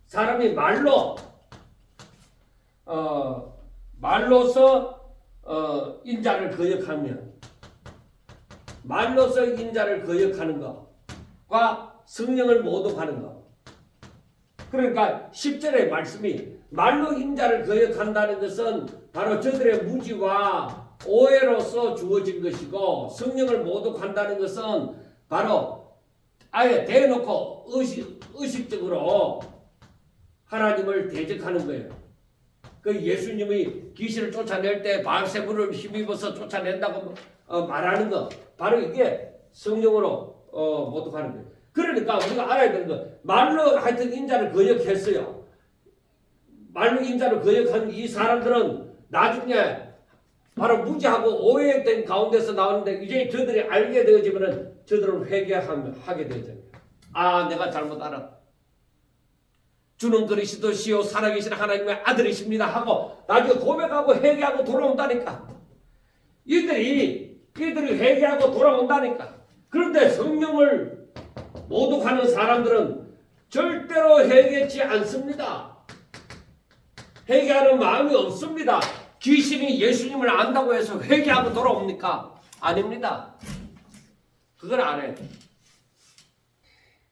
Speaker 1: 사람이 말로서 인자를 거역하는 것과 성령을 모독하는 것. 그러니까 10절의 말씀이 말로 인자를 거역한다는 것은 바로 저들의 무지와 오해로서 주어진 것이고, 성령을 모독한다는 것은 바로 아예 대놓고 의식적으로 하나님을 대적하는 거예요. 그 예수님이 귀신을 쫓아낼 때 바알세불을 힘입어서 쫓아낸다고 말하는 거, 바로 이게 성령으로 모독하는 거예요. 그러니까 우리가 알아야 되는 거, 말로 하여튼 인자를 거역했어요. 말로 인자를 거역한 이 사람들은 나중에 바로 무지하고 오해된 가운데서 나오는데, 이제 저들이 알게 되어지면은 저들은 회개하게 되죠. 아, 내가 잘못 알았다. 주는 그리스도시요 살아계신 하나님의 아들이십니다 하고 나중에 고백하고 회개하고 돌아온다니까. 이들이 회개하고 돌아온다니까. 그런데 성령을 모독하는 사람들은 절대로 회개치 않습니다. 회개하는 마음이 없습니다. 귀신이 예수님을 안다고 해서 회개하고 돌아옵니까? 아닙니다. 그걸 안 해요.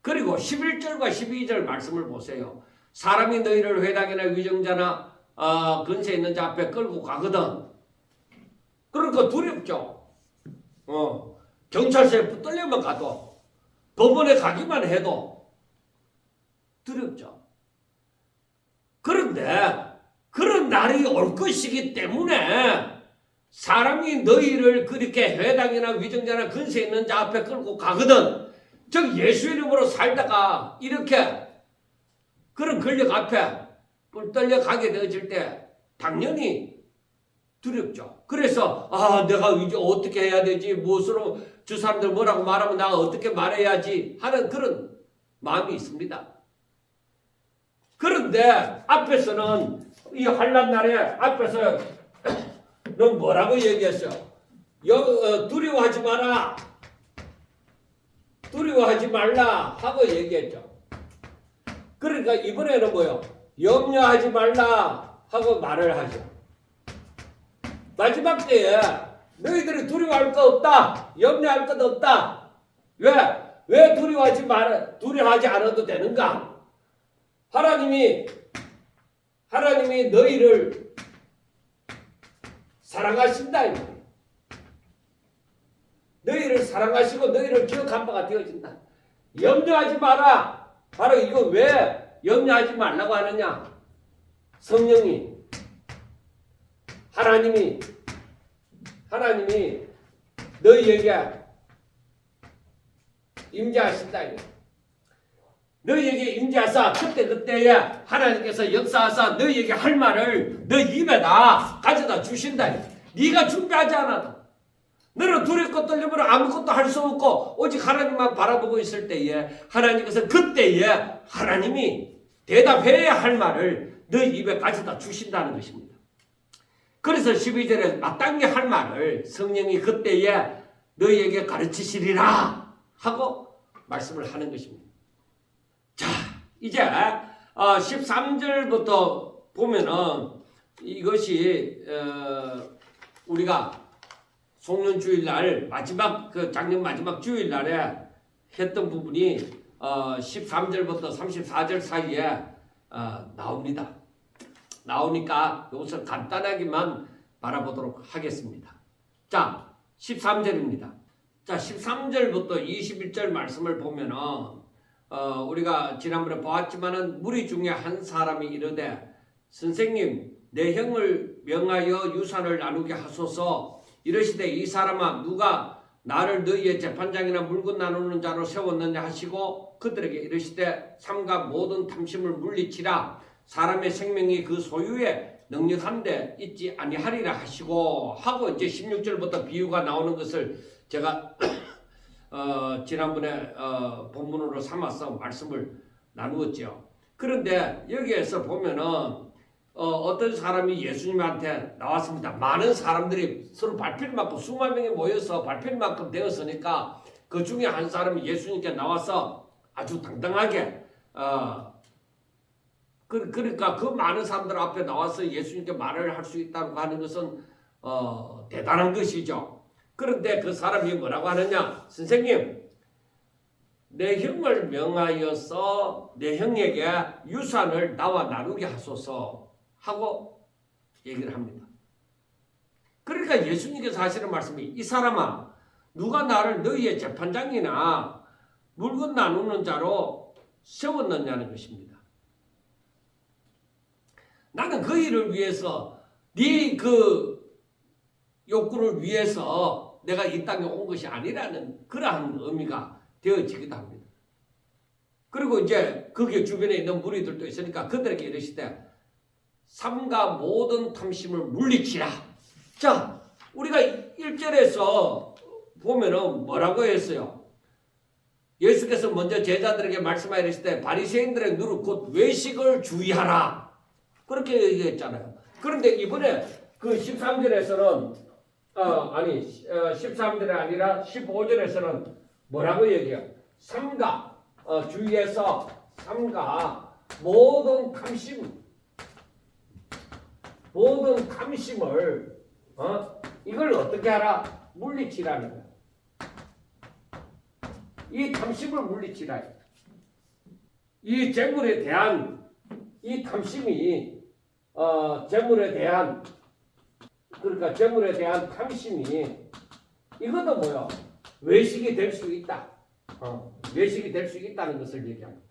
Speaker 1: 그리고 11절과 12절 말씀을 보세요. 사람이 너희를 회당이나 위정자나 근세 있는 자 앞에 끌고 가거든. 그러니까 두렵죠. 경찰서에 붙들려면 가도, 법원에 가기만 해도 두렵죠. 그런데 그런 날이 올 것이기 때문에 사람이 너희를 그렇게 회당이나 위정자나 근세 있는 자 앞에 끌고 가거든. 즉 예수 이름으로 살다가 이렇게 그런 권력 앞에 뿔 가게 되어질 때 당연히 두렵죠. 그래서 내가 이제 어떻게 해야 되지? 무엇으로 저 사람들 뭐라고 말하면 내가 어떻게 말해야지 하는 그런 마음이 있습니다. 그런데 앞에서는 이 환난 날에 앞에서 너 뭐라고 얘기했어? 두려워하지 마라. 두려워하지 말라 하고 얘기했죠. 그러니까 이번에는 뭐요? 염려하지 말라 하고 말을 하죠. 마지막 때에 너희들이 두려워할 것 없다. 염려할 것 없다. 왜 두려워하지 않아도 되는가? 하나님이 너희를 사랑하신다. 너희를 사랑하시고 너희를 기억한 바가 되어진다. 염려하지 마라. 바로 이거 왜 염려하지 말라고 하느냐? 성령이 하나님이 너희에게 임재하신다. 너희에게 임재하사 그때에 하나님께서 역사하사 너희에게 할 말을 너 입에다 가져다 주신다. 네가 준비하지 않아도, 너는 두렵고 떨리면 아무것도 할 수 없고 오직 하나님만 바라보고 있을 때에 하나님께서 그때에 하나님이 대답해야 할 말을 너희 입에 가져다 주신다는 것입니다. 그래서 12절에 마땅히 할 말을 성령이 그때에 너희에게 가르치시리라 하고 말씀을 하는 것입니다. 자, 이제 13절부터 보면은 이것이 우리가 송년주일날 마지막 작년 마지막 주일날에 했던 부분이 13절부터 34절 사이에 나옵니다. 나오니까 이것을 간단하게만 바라보도록 하겠습니다. 자, 13절입니다. 자, 13절부터 21절 말씀을 보면은 우리가 지난번에 보았지만은 무리 중에 한 사람이 이르되 선생님 내 형을 명하여 유산을 나누게 하소서. 이러시되 이 사람아 누가 나를 너희의 재판장이나 물건 나누는 자로 세웠느냐 하시고 그들에게 이르시되 삼가 모든 탐심을 물리치라. 사람의 생명이 그 소유에 능력한데 있지 아니하리라 하시고 하고 이제 16절부터 비유가 나오는 것을 제가 지난번에 본문으로 삼아서 말씀을 나누었죠. 그런데 여기에서 보면은 어떤 사람이 예수님한테 나왔습니다. 많은 사람들이 서로 발필 만큼 수만 명이 모여서 발필 만큼 되었으니까 그 중에 한 사람이 예수님께 나와서 아주 당당하게 그러니까 그 많은 사람들 앞에 나와서 예수님께 말을 할 수 있다고 하는 것은 대단한 것이죠. 그런데 그 사람이 뭐라고 하느냐? 선생님 내 형을 명하여서 내 형에게 유산을 나와 나누게 하소서 하고 얘기를 합니다. 그러니까 예수님께서 하시는 말씀이 이 사람아 누가 나를 너희의 재판장이나 물건 나누는 자로 세웠느냐는 것입니다. 나는 그 일을 위해서 네 그 욕구를 위해서 내가 이 땅에 온 것이 아니라는 그러한 의미가 되어지기도 합니다. 그리고 이제 거기에 주변에 있는 무리들도 있으니까 그들에게 이르시되 삼가 모든 탐심을 물리치라. 자, 우리가 1절에서 보면은 뭐라고 했어요? 예수께서 먼저 제자들에게 말씀하시되 바리새인들의 누룩 곧 외식을 주의하라. 그렇게 얘기했잖아요. 그런데 이번에 그 13절에서는 13절이 아니라 15절에서는 뭐라고 얘기해요? 삼가 주의해서 삼가 모든 탐심을 이걸 어떻게 하라? 물리치라는 거야. 이 탐심을 물리치라. 이 재물에 대한 이 탐심이 재물에 대한 그러니까 재물에 대한 탐심이 이것도 뭐야? 외식이 될 수 있다. 외식이 될 수 있다는 것을 얘기합니다.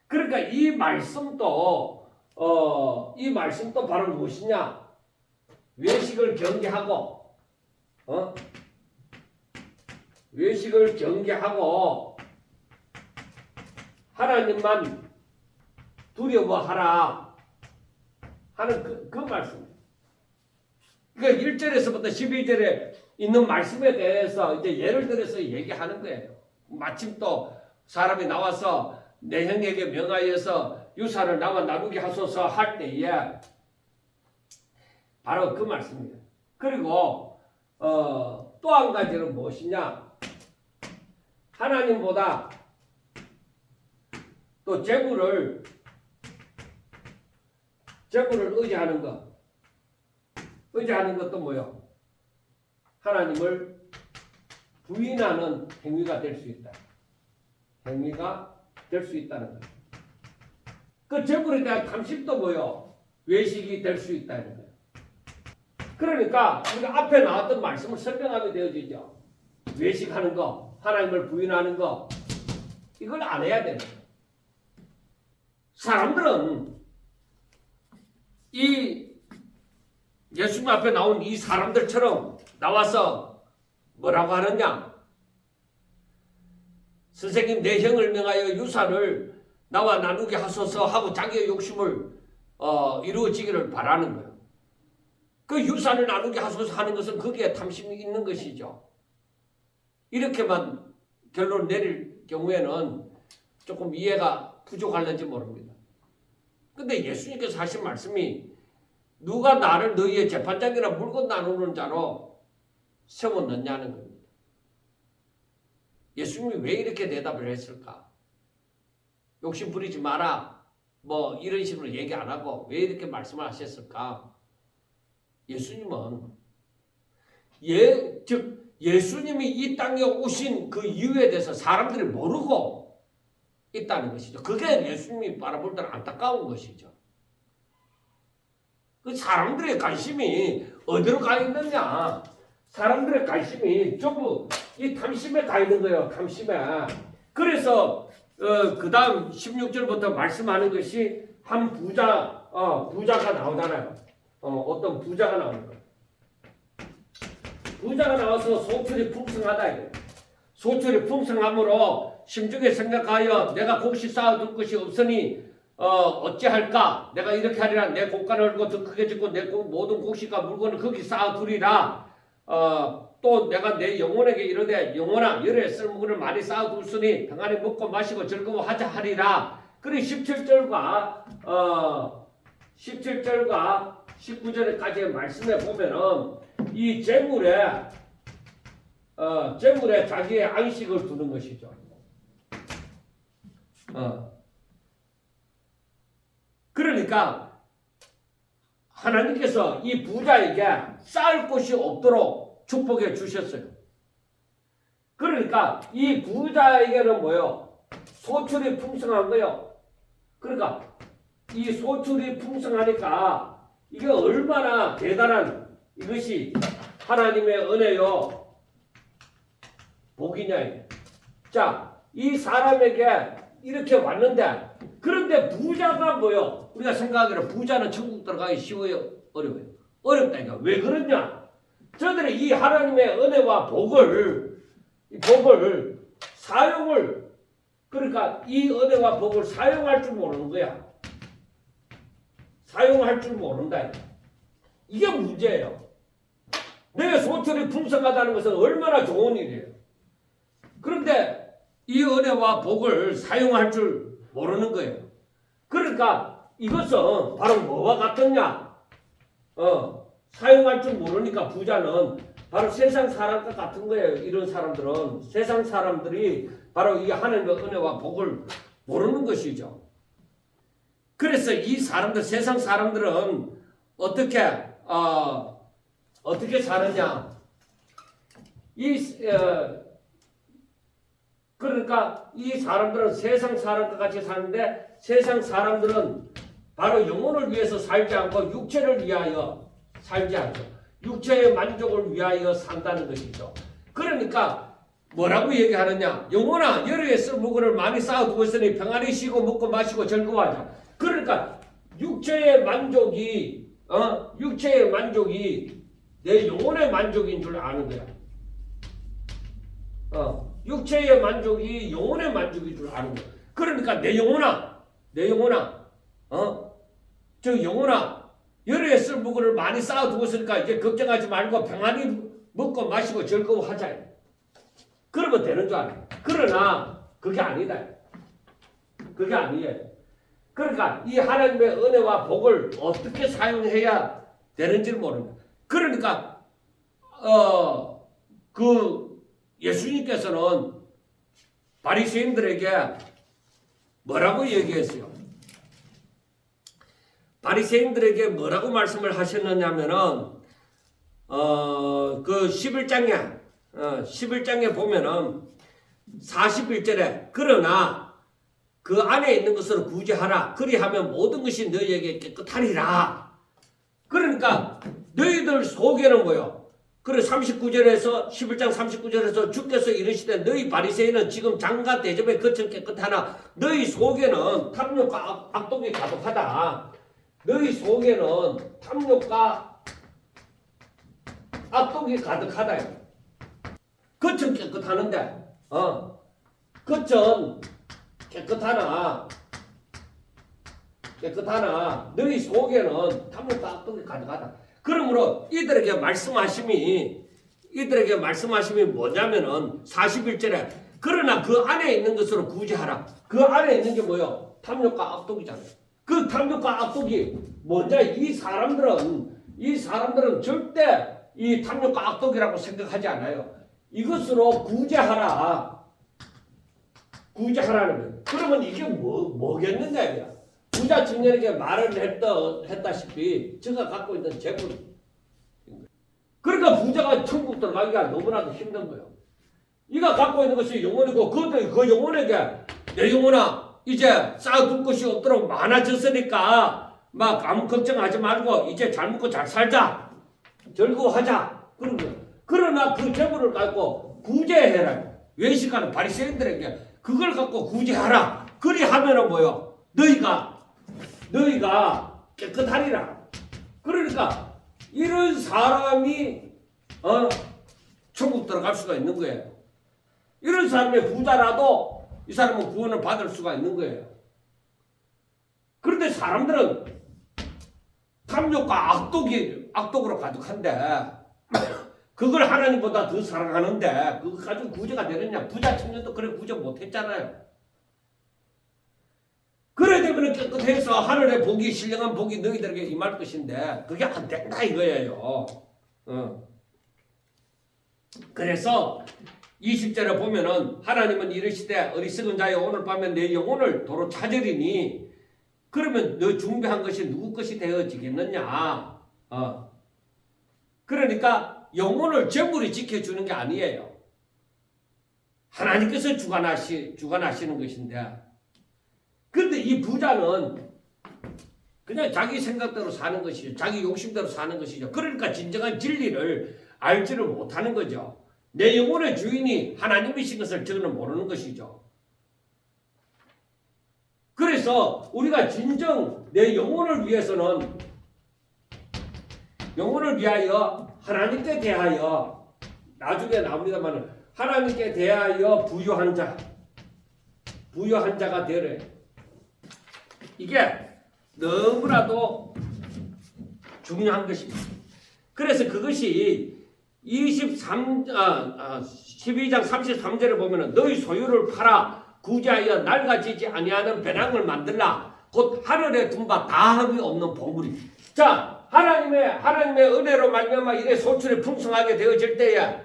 Speaker 1: 그러니까 이 말씀도 바로 무엇이냐? 외식을 경계하고, 외식을 경계하고 하나님만 두려워하라 하는 그 말씀입니다. 그러니까 1절에서부터 12절에 있는 말씀에 대해서 이제 예를 들어서 얘기하는 거예요. 마침 또 사람이 나와서 내 형에게 명하여서 유산을 나와 나누게 하소서 할 때에 바로 그 말씀이에요. 그리고 또 한 가지는 무엇이냐? 하나님보다 또 재물을 의지하는 것. 의지하는 것도 뭐요? 하나님을 부인하는 행위가 될 수 있다. 행위가 될 수 있다는 거예요. 그 재물에 대한 탐심도 뭐요? 외식이 될 수 있다는 거예요. 그러니까 우리가 앞에 나왔던 말씀을 설명하게 되어지죠. 외식하는 거, 하나님을 부인하는 거, 이걸 안 해야 되는 거예요. 사람들은 이 예수님 앞에 나온 이 사람들처럼 나와서 뭐라고 하느냐? 선생님 내 형을 명하여 유산을 나와 나누게 하소서 하고 자기의 욕심을 이루어지기를 바라는 거예요. 그 유산을 나누게 하소서 하는 것은 거기에 탐심이 있는 것이죠. 이렇게만 결론 내릴 경우에는 조금 이해가 부족할는지 모릅니다. 근데 예수님께서 하신 말씀이 누가 나를 너희의 재판장이나 물건 나누는 자로 세웠느냐는 겁니다. 예수님이 왜 이렇게 대답을 했을까? 욕심 부리지 마라. 뭐 이런 식으로 얘기 안 하고 왜 이렇게 말씀을 하셨을까? 예수님은 예수님이 이 땅에 오신 그 이유에 대해서 사람들이 모르고 있다는 것이죠. 그게 예수님이 바라볼 때는 안타까운 것이죠. 그 사람들의 관심이 어디로 가 있느냐? 사람들의 관심이 전부 이 탐심에 가 있는 거예요. 탐심에. 그래서 그 다음 16절부터 말씀하는 것이 한 부자가 나오잖아요. 어떤 부자가 나오는 거예요. 부자가 나와서 소출이 풍성하다. 소출이 풍성함으로 심중에 생각하여 내가 곡식 쌓아둘 것이 없으니 어찌할까? 내가 이렇게 하리라. 내 곡간을 얼고 더 크게 짓고 내 모든 곡식과 물건을 거기 쌓아두리라. 또 내가 내 영혼에게 이르되 영혼아 열에 쓸모를 많이 쌓아두으니 평안히 먹고 마시고 즐거워하자 하리라. 그리고 17절과 19절까지의 말씀에 보면은 이 재물에 자기의 안식을 두는 것이죠. 그러니까 하나님께서 이 부자에게 쌓을 곳이 없도록 축복해 주셨어요. 그러니까 이 부자에게는 뭐요? 소출이 풍성한 거요. 그러니까 이 소출이 풍성하니까 이게 얼마나 대단한 이것이 하나님의 은혜요 복이냐. 자, 이 사람에게 이렇게 왔는데 그런데 부자가 뭐요? 우리가 생각하기로 부자는 천국 들어가기 쉬워요? 어려워요? 어렵다니까. 왜 그러냐? 저들이 이 하나님의 은혜와 복을 사용을 그러니까 이 은혜와 복을 사용할 줄 모르는 거야. 사용할 줄 모른다. 이게 문제예요. 내 소출이 풍성하다는 것은 얼마나 좋은 일이에요. 그런데 이 은혜와 복을 사용할 줄 모르는 거예요. 그러니까 이것은 바로 뭐와 같았냐? 사용할 줄 모르니까 부자는 바로 세상 사람과 같은 거예요. 이런 사람들은 세상 사람들이 바로 이 하나님의 은혜와 복을 모르는 것이죠. 그래서 이 사람들 세상 사람들은 어떻게 사느냐? 그러니까 이 사람들은 세상 사람과 같이 사는데 세상 사람들은 바로 영혼을 위해서 살지 않고 육체를 위하여 살지 않죠. 육체의 만족을 위하여 산다는 것이죠. 그러니까 뭐라고 얘기하느냐? 영혼아 열에 쓸모를 많이 쌓아두고 있으니 평안히 쉬고 먹고 마시고 즐거워하자. 그러니까 육체의 만족이 내 영혼의 만족인 줄 아는 거야. 육체의 만족이 영혼의 만족인 줄 아는 거야. 그러니까 내 영혼아, 저 영혼아, 열에 쓸모를 많이 쌓아두고 있으니까 이제 걱정하지 말고 평안히 먹고 마시고 즐거워하자. 그러면 되는 줄 알아. 그러나 그게 아니다. 그게 아니에요. 그러니까 이 하나님의 은혜와 복을 어떻게 사용해야 되는지를 모릅니다. 그러니까 그 예수님께서는 바리새인들에게 뭐라고 얘기했어요? 바리새인들에게 뭐라고 말씀을 하셨느냐면은 그 11장에 보면은 41절에 그러나 그 안에 있는 것으로 구제하라. 그리하면 모든 것이 너희에게 깨끗하리라. 그러니까 너희들 속에는 뭐요? 그래 39절에서 11장 39절에서 주께서 이르시되 너희 바리새인은 지금 장과 대접에 거쳐 깨끗하나 너희 속에는 탐욕과 악독이 가득하다. 너희 속에는 탐욕과 악독이 가득하다. 겉은 깨끗하는데 겉은 깨끗하나 너희 속에는 탐욕과 악독이 가득하다. 그러므로 이들에게 말씀하심이 뭐냐면은 41절에 그러나 그 안에 있는 것으로 구제하라. 그 안에 있는 게 뭐요? 탐욕과 악독이잖아요. 그 탐욕과 악독이 뭐냐? 이 사람들은 절대 이 탐욕과 악독이라고 생각하지 않아요. 이것으로 구제하라. 구제하라는 거예요. 그러면 이게 뭐겠느냐 이거야. 부자 청년에게 말을 했다시피 저가 갖고 있는 재물. 그러니까 부자가 천국 들어가기가 너무나도 힘든 거예요. 이가 갖고 있는 것이 영혼이고 그 영혼에게 내 영혼아 이제 쌓아둘 것이 없도록 많아졌으니까 막 아무 걱정하지 말고 이제 잘 먹고 잘 살자. 즐거워하자. 그런 거예요. 그러나 그 재물을 갖고 구제해라. 외식하는 바리새인들에게 그걸 갖고 구제하라. 그리하면은 뭐요? 너희가 깨끗하리라. 그러니까 이런 사람이 천국 들어갈 수가 있는 거예요. 이런 사람이 부자라도 이 사람은 구원을 받을 수가 있는 거예요. 그런데 사람들은 탐욕과 악독으로 가득한데 그걸 하나님보다 더 사랑하는데 그거 가지고 구제가 되느냐? 부자 청년도 그래 구제 못했잖아요. 그래 되면 깨끗해서 하늘의 복이 신령한 복이 너희들에게 임할 것인데 그게 안 된다 이거예요. 그래서 20절에 보면은 하나님은 이르시되 어리석은 자여 오늘 밤에 내 영혼을 도로 찾으리니 그러면 너 준비한 것이 누구 것이 되어지겠느냐. 그러니까 영혼을 재물이 지켜주는 게 아니에요. 하나님께서 주관하시는 것인데 그런데 이 부자는 그냥 자기 생각대로 사는 것이죠. 자기 욕심대로 사는 것이죠. 그러니까 진정한 진리를 알지를 못하는 거죠. 내 영혼의 주인이 하나님이신 것을 저는 모르는 것이죠. 그래서 우리가 진정 내 영혼을 위해서는 영혼을 위하여 하나님께 대하여 나중에 나옵니다만 하나님께 대하여 부유한 자가 되래. 이게 너무나도 중요한 것입니다. 그래서 그것이 12장 33절에 보면은 너희 소유를 팔아 구제하여 낡아지지 아니하는 배낭을 만들라. 곧 하늘에 둔 바 다함이 없는 보물이. 자, 하나님의 은혜로 말미암아 이래 소출이 풍성하게 되어질 때에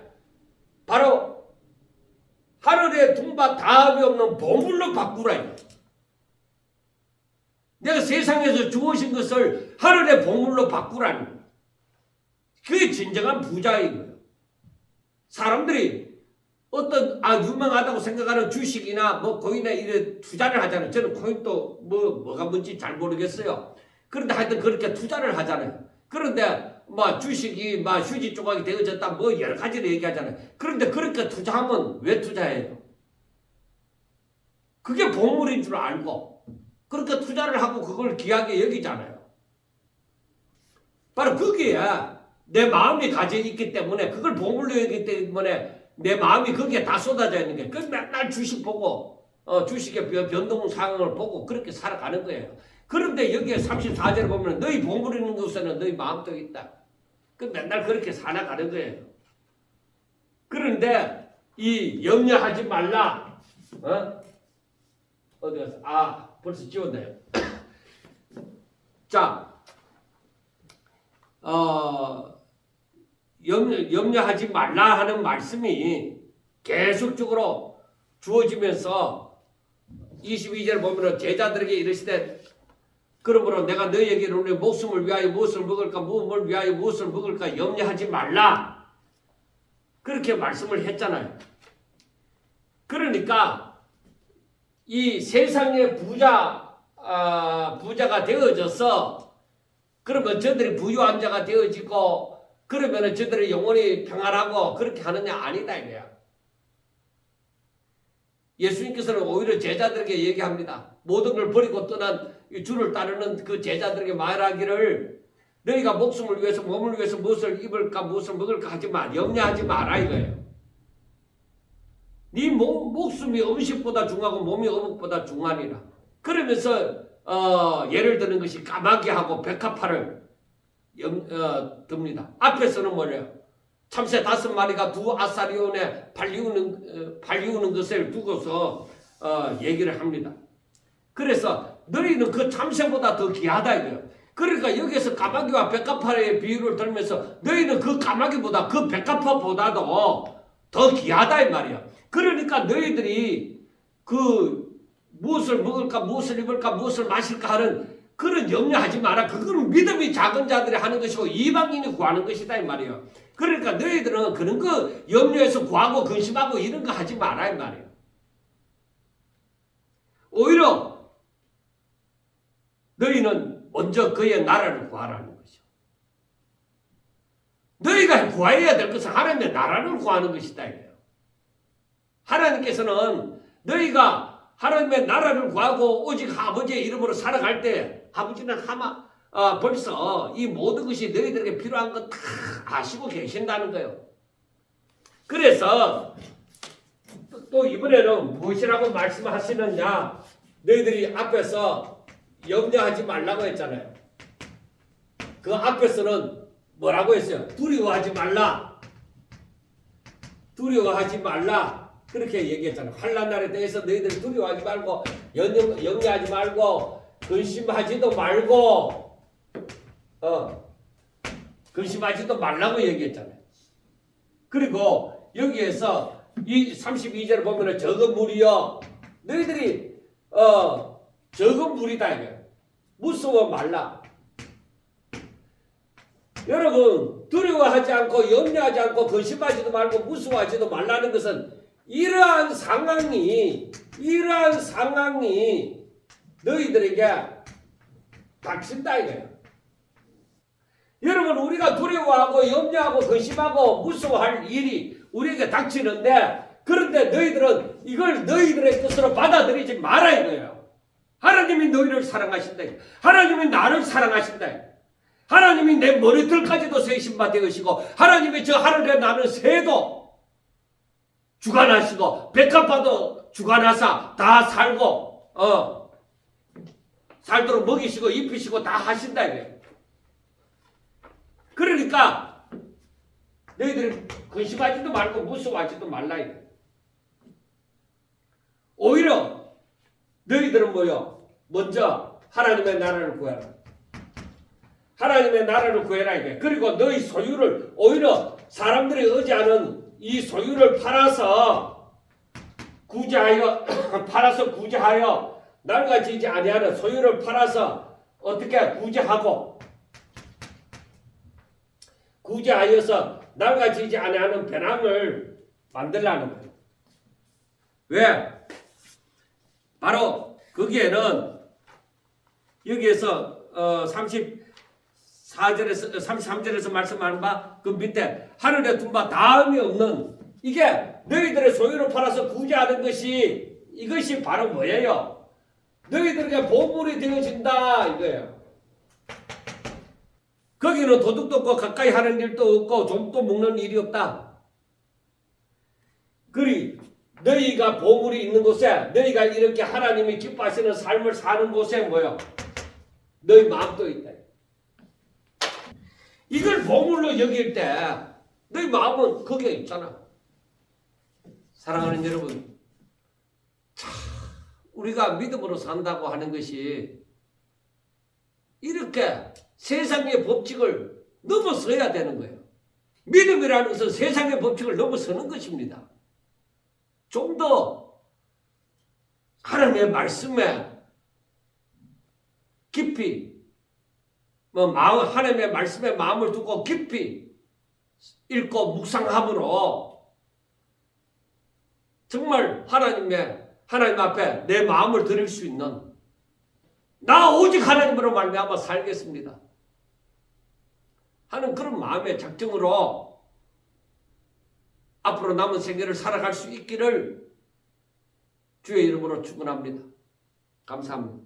Speaker 1: 바로 하늘에 둔 바 다함이 없는 보물로 바꾸라. 내가 세상에서 주어진 것을 하늘의 보물로 바꾸라는 거예요. 그게 진정한 부자인 거예요. 사람들이 어떤 유명하다고 생각하는 주식이나 뭐 코인에 이래 투자를 하잖아요. 저는 코인도 뭐가 뭔지 잘 모르겠어요. 그런데 하여튼 그렇게 투자를 하잖아요. 그런데 뭐 주식이 막 휴지 조각이 되어졌다 뭐 여러 가지를 얘기하잖아요. 그런데 그렇게 투자하면 왜 투자해요? 그게 보물인 줄 알고 그렇게 투자를 하고 그걸 귀하게 여기잖아요. 바로 거기에 내 마음이 가져 있기 때문에 그걸 보물로 여기기 때문에 내 마음이 거기에 다 쏟아져 있는 게 그 맨날 주식 보고 주식의 변동 상황을 보고 그렇게 살아가는 거예요. 그런데 여기에 34절에 보면 너희 보물 있는 곳에는 너희 마음도 있다. 그 맨날 그렇게 살아가는 거예요. 그런데 이 염려하지 말라. 어디 갔어? 벌써 지웠네요. 자, 염려하지 말라 하는 말씀이 계속적으로 주어지면서 22절 보면 제자들에게 이르시되 그러므로 내가 너희에게 이르노니 목숨을 위하여 무엇을 먹을까 무엇을 위하여 무엇을 먹을까 염려하지 말라. 그렇게 말씀을 했잖아요. 그러니까 이 세상의 부자가 되어져서 그러면 저들이 부유한 자가 되어지고 그러면 저들의 영혼이 평안하고 그렇게 하느냐? 아니다 이거야. 예수님께서는 오히려 제자들에게 얘기합니다. 모든 걸 버리고 떠난 주를 따르는 그 제자들에게 말하기를 너희가 목숨을 위해서 몸을 위해서 무엇을 입을까 무엇을 먹을까 하지 마. 염려하지 마라 이거예요. 네 목숨이 음식보다 중하고 몸이 어묵보다 중하니라. 그러면서 예를 드는 것이 까마귀하고 백합화를 듭니다. 앞에서는 뭐래요? 참새 5마리가 두 아사리온에 발리우는 것을 두고서 얘기를 합니다. 그래서 너희는 그 참새보다 더 귀하다 이거예요. 그러니까 여기서 까마귀와 백합화의 비유를 들면서 너희는 그 까마귀보다 그 백합화보다도 더 귀하다 이 말이야. 그러니까 너희들이 그 무엇을 먹을까 무엇을 입을까 무엇을 마실까 하는 그런 염려하지 마라. 그거는 믿음이 작은 자들이 하는 것이고 이방인이 구하는 것이다 이 말이에요. 그러니까 너희들은 그런 거 염려해서 구하고 근심하고 이런 거 하지 마라 이 말이에요. 오히려 너희는 먼저 그의 나라를 구하라는 것이죠. 너희가 구해야 될 것은 하나님의 나라를 구하는 것이다 이거예요. 하나님께서는 너희가 하나님의 나라를 구하고 오직 아버지의 이름으로 살아갈 때 아버지는 벌써 이 모든 것이 너희들에게 필요한 것 다 아시고 계신다는 거예요. 그래서 또 이번에는 무엇이라고 말씀하시느냐? 너희들이 앞에서 염려하지 말라고 했잖아요. 그 앞에서는 뭐라고 했어요? 두려워하지 말라. 두려워하지 말라. 그렇게 얘기했잖아요. 환난 날에 대해서 너희들이 두려워하지 말고 염려하지 말고 근심하지도 말고 근심하지도 말라고 얘기했잖아요. 그리고 여기에서 이 32절을 보면은 적은 무리여 너희들이 적은 무리다 이게 무서워 말라. 여러분 두려워하지 않고 염려하지 않고 근심하지도 말고 무서워하지도 말라는 것은 이러한 상황이 너희들에게 닥친다 이거예요. 여러분 우리가 두려워하고 염려하고 근심하고 무서워할 일이 우리에게 닥치는데 그런데 너희들은 이걸 너희들의 뜻으로 받아들이지 마라 이거예요. 하나님이 너희를 사랑하신다. 하나님이 나를 사랑하신다. 하나님이 내 머리털까지도 세신바 되으시고 하나님이 저 하늘에 나는 새도 주관하시고 백합화도 주관하사 다 살고 살도록 먹이시고 입히시고 다 하신다 이거예요. 그러니까 너희들 근심하지도 말고 무서워하지도 말라 이거예요. 오히려 너희들은 뭐요? 먼저 하나님의 나라를 구해라. 하나님의 나라를 구해라 이게. 그리고 너희 소유를 오히려 사람들이 의지하는 이 소유를 팔아서 구제하여 낡아지지 아니하는 소유를 팔아서 어떻게 구제하여서 낡아지지 아니하는 배낭을 만들라는 거예요. 왜? 바로 거기에는 여기에서 33절에서 말씀하는 바 그 밑에 하늘에 둔 바 다음이 없는 이게 너희들의 소유를 팔아서 구제하는 것이 이것이 바로 뭐예요? 너희들에게 보물이 되어진다 이거예요. 거기는 도둑도 없고 가까이 하는 일도 없고 좀도 먹는 일이 없다. 그리 너희가 보물이 있는 곳에 너희가 이렇게 하나님이 기뻐하시는 삶을 사는 곳에 뭐요? 너희 마음도 있다. 이걸 보물로 여길 때 너희 마음은 거기에 있잖아. 사랑하는 여러분, 우리가 믿음으로 산다고 하는 것이 이렇게 세상의 법칙을 넘어서야 되는 거예요. 믿음이라는 것은 세상의 법칙을 넘어서는 것입니다. 좀 더 하나님의 말씀에 깊이 하나님의 말씀에 마음을 두고 깊이 읽고 묵상함으로 정말 하나님 앞에 내 마음을 드릴 수 있는 나 오직 하나님으로 말미암아 살겠습니다 하는 그런 마음의 작정으로 앞으로 남은 생애를 살아갈 수 있기를 주의 이름으로 축원합니다. 감사합니다.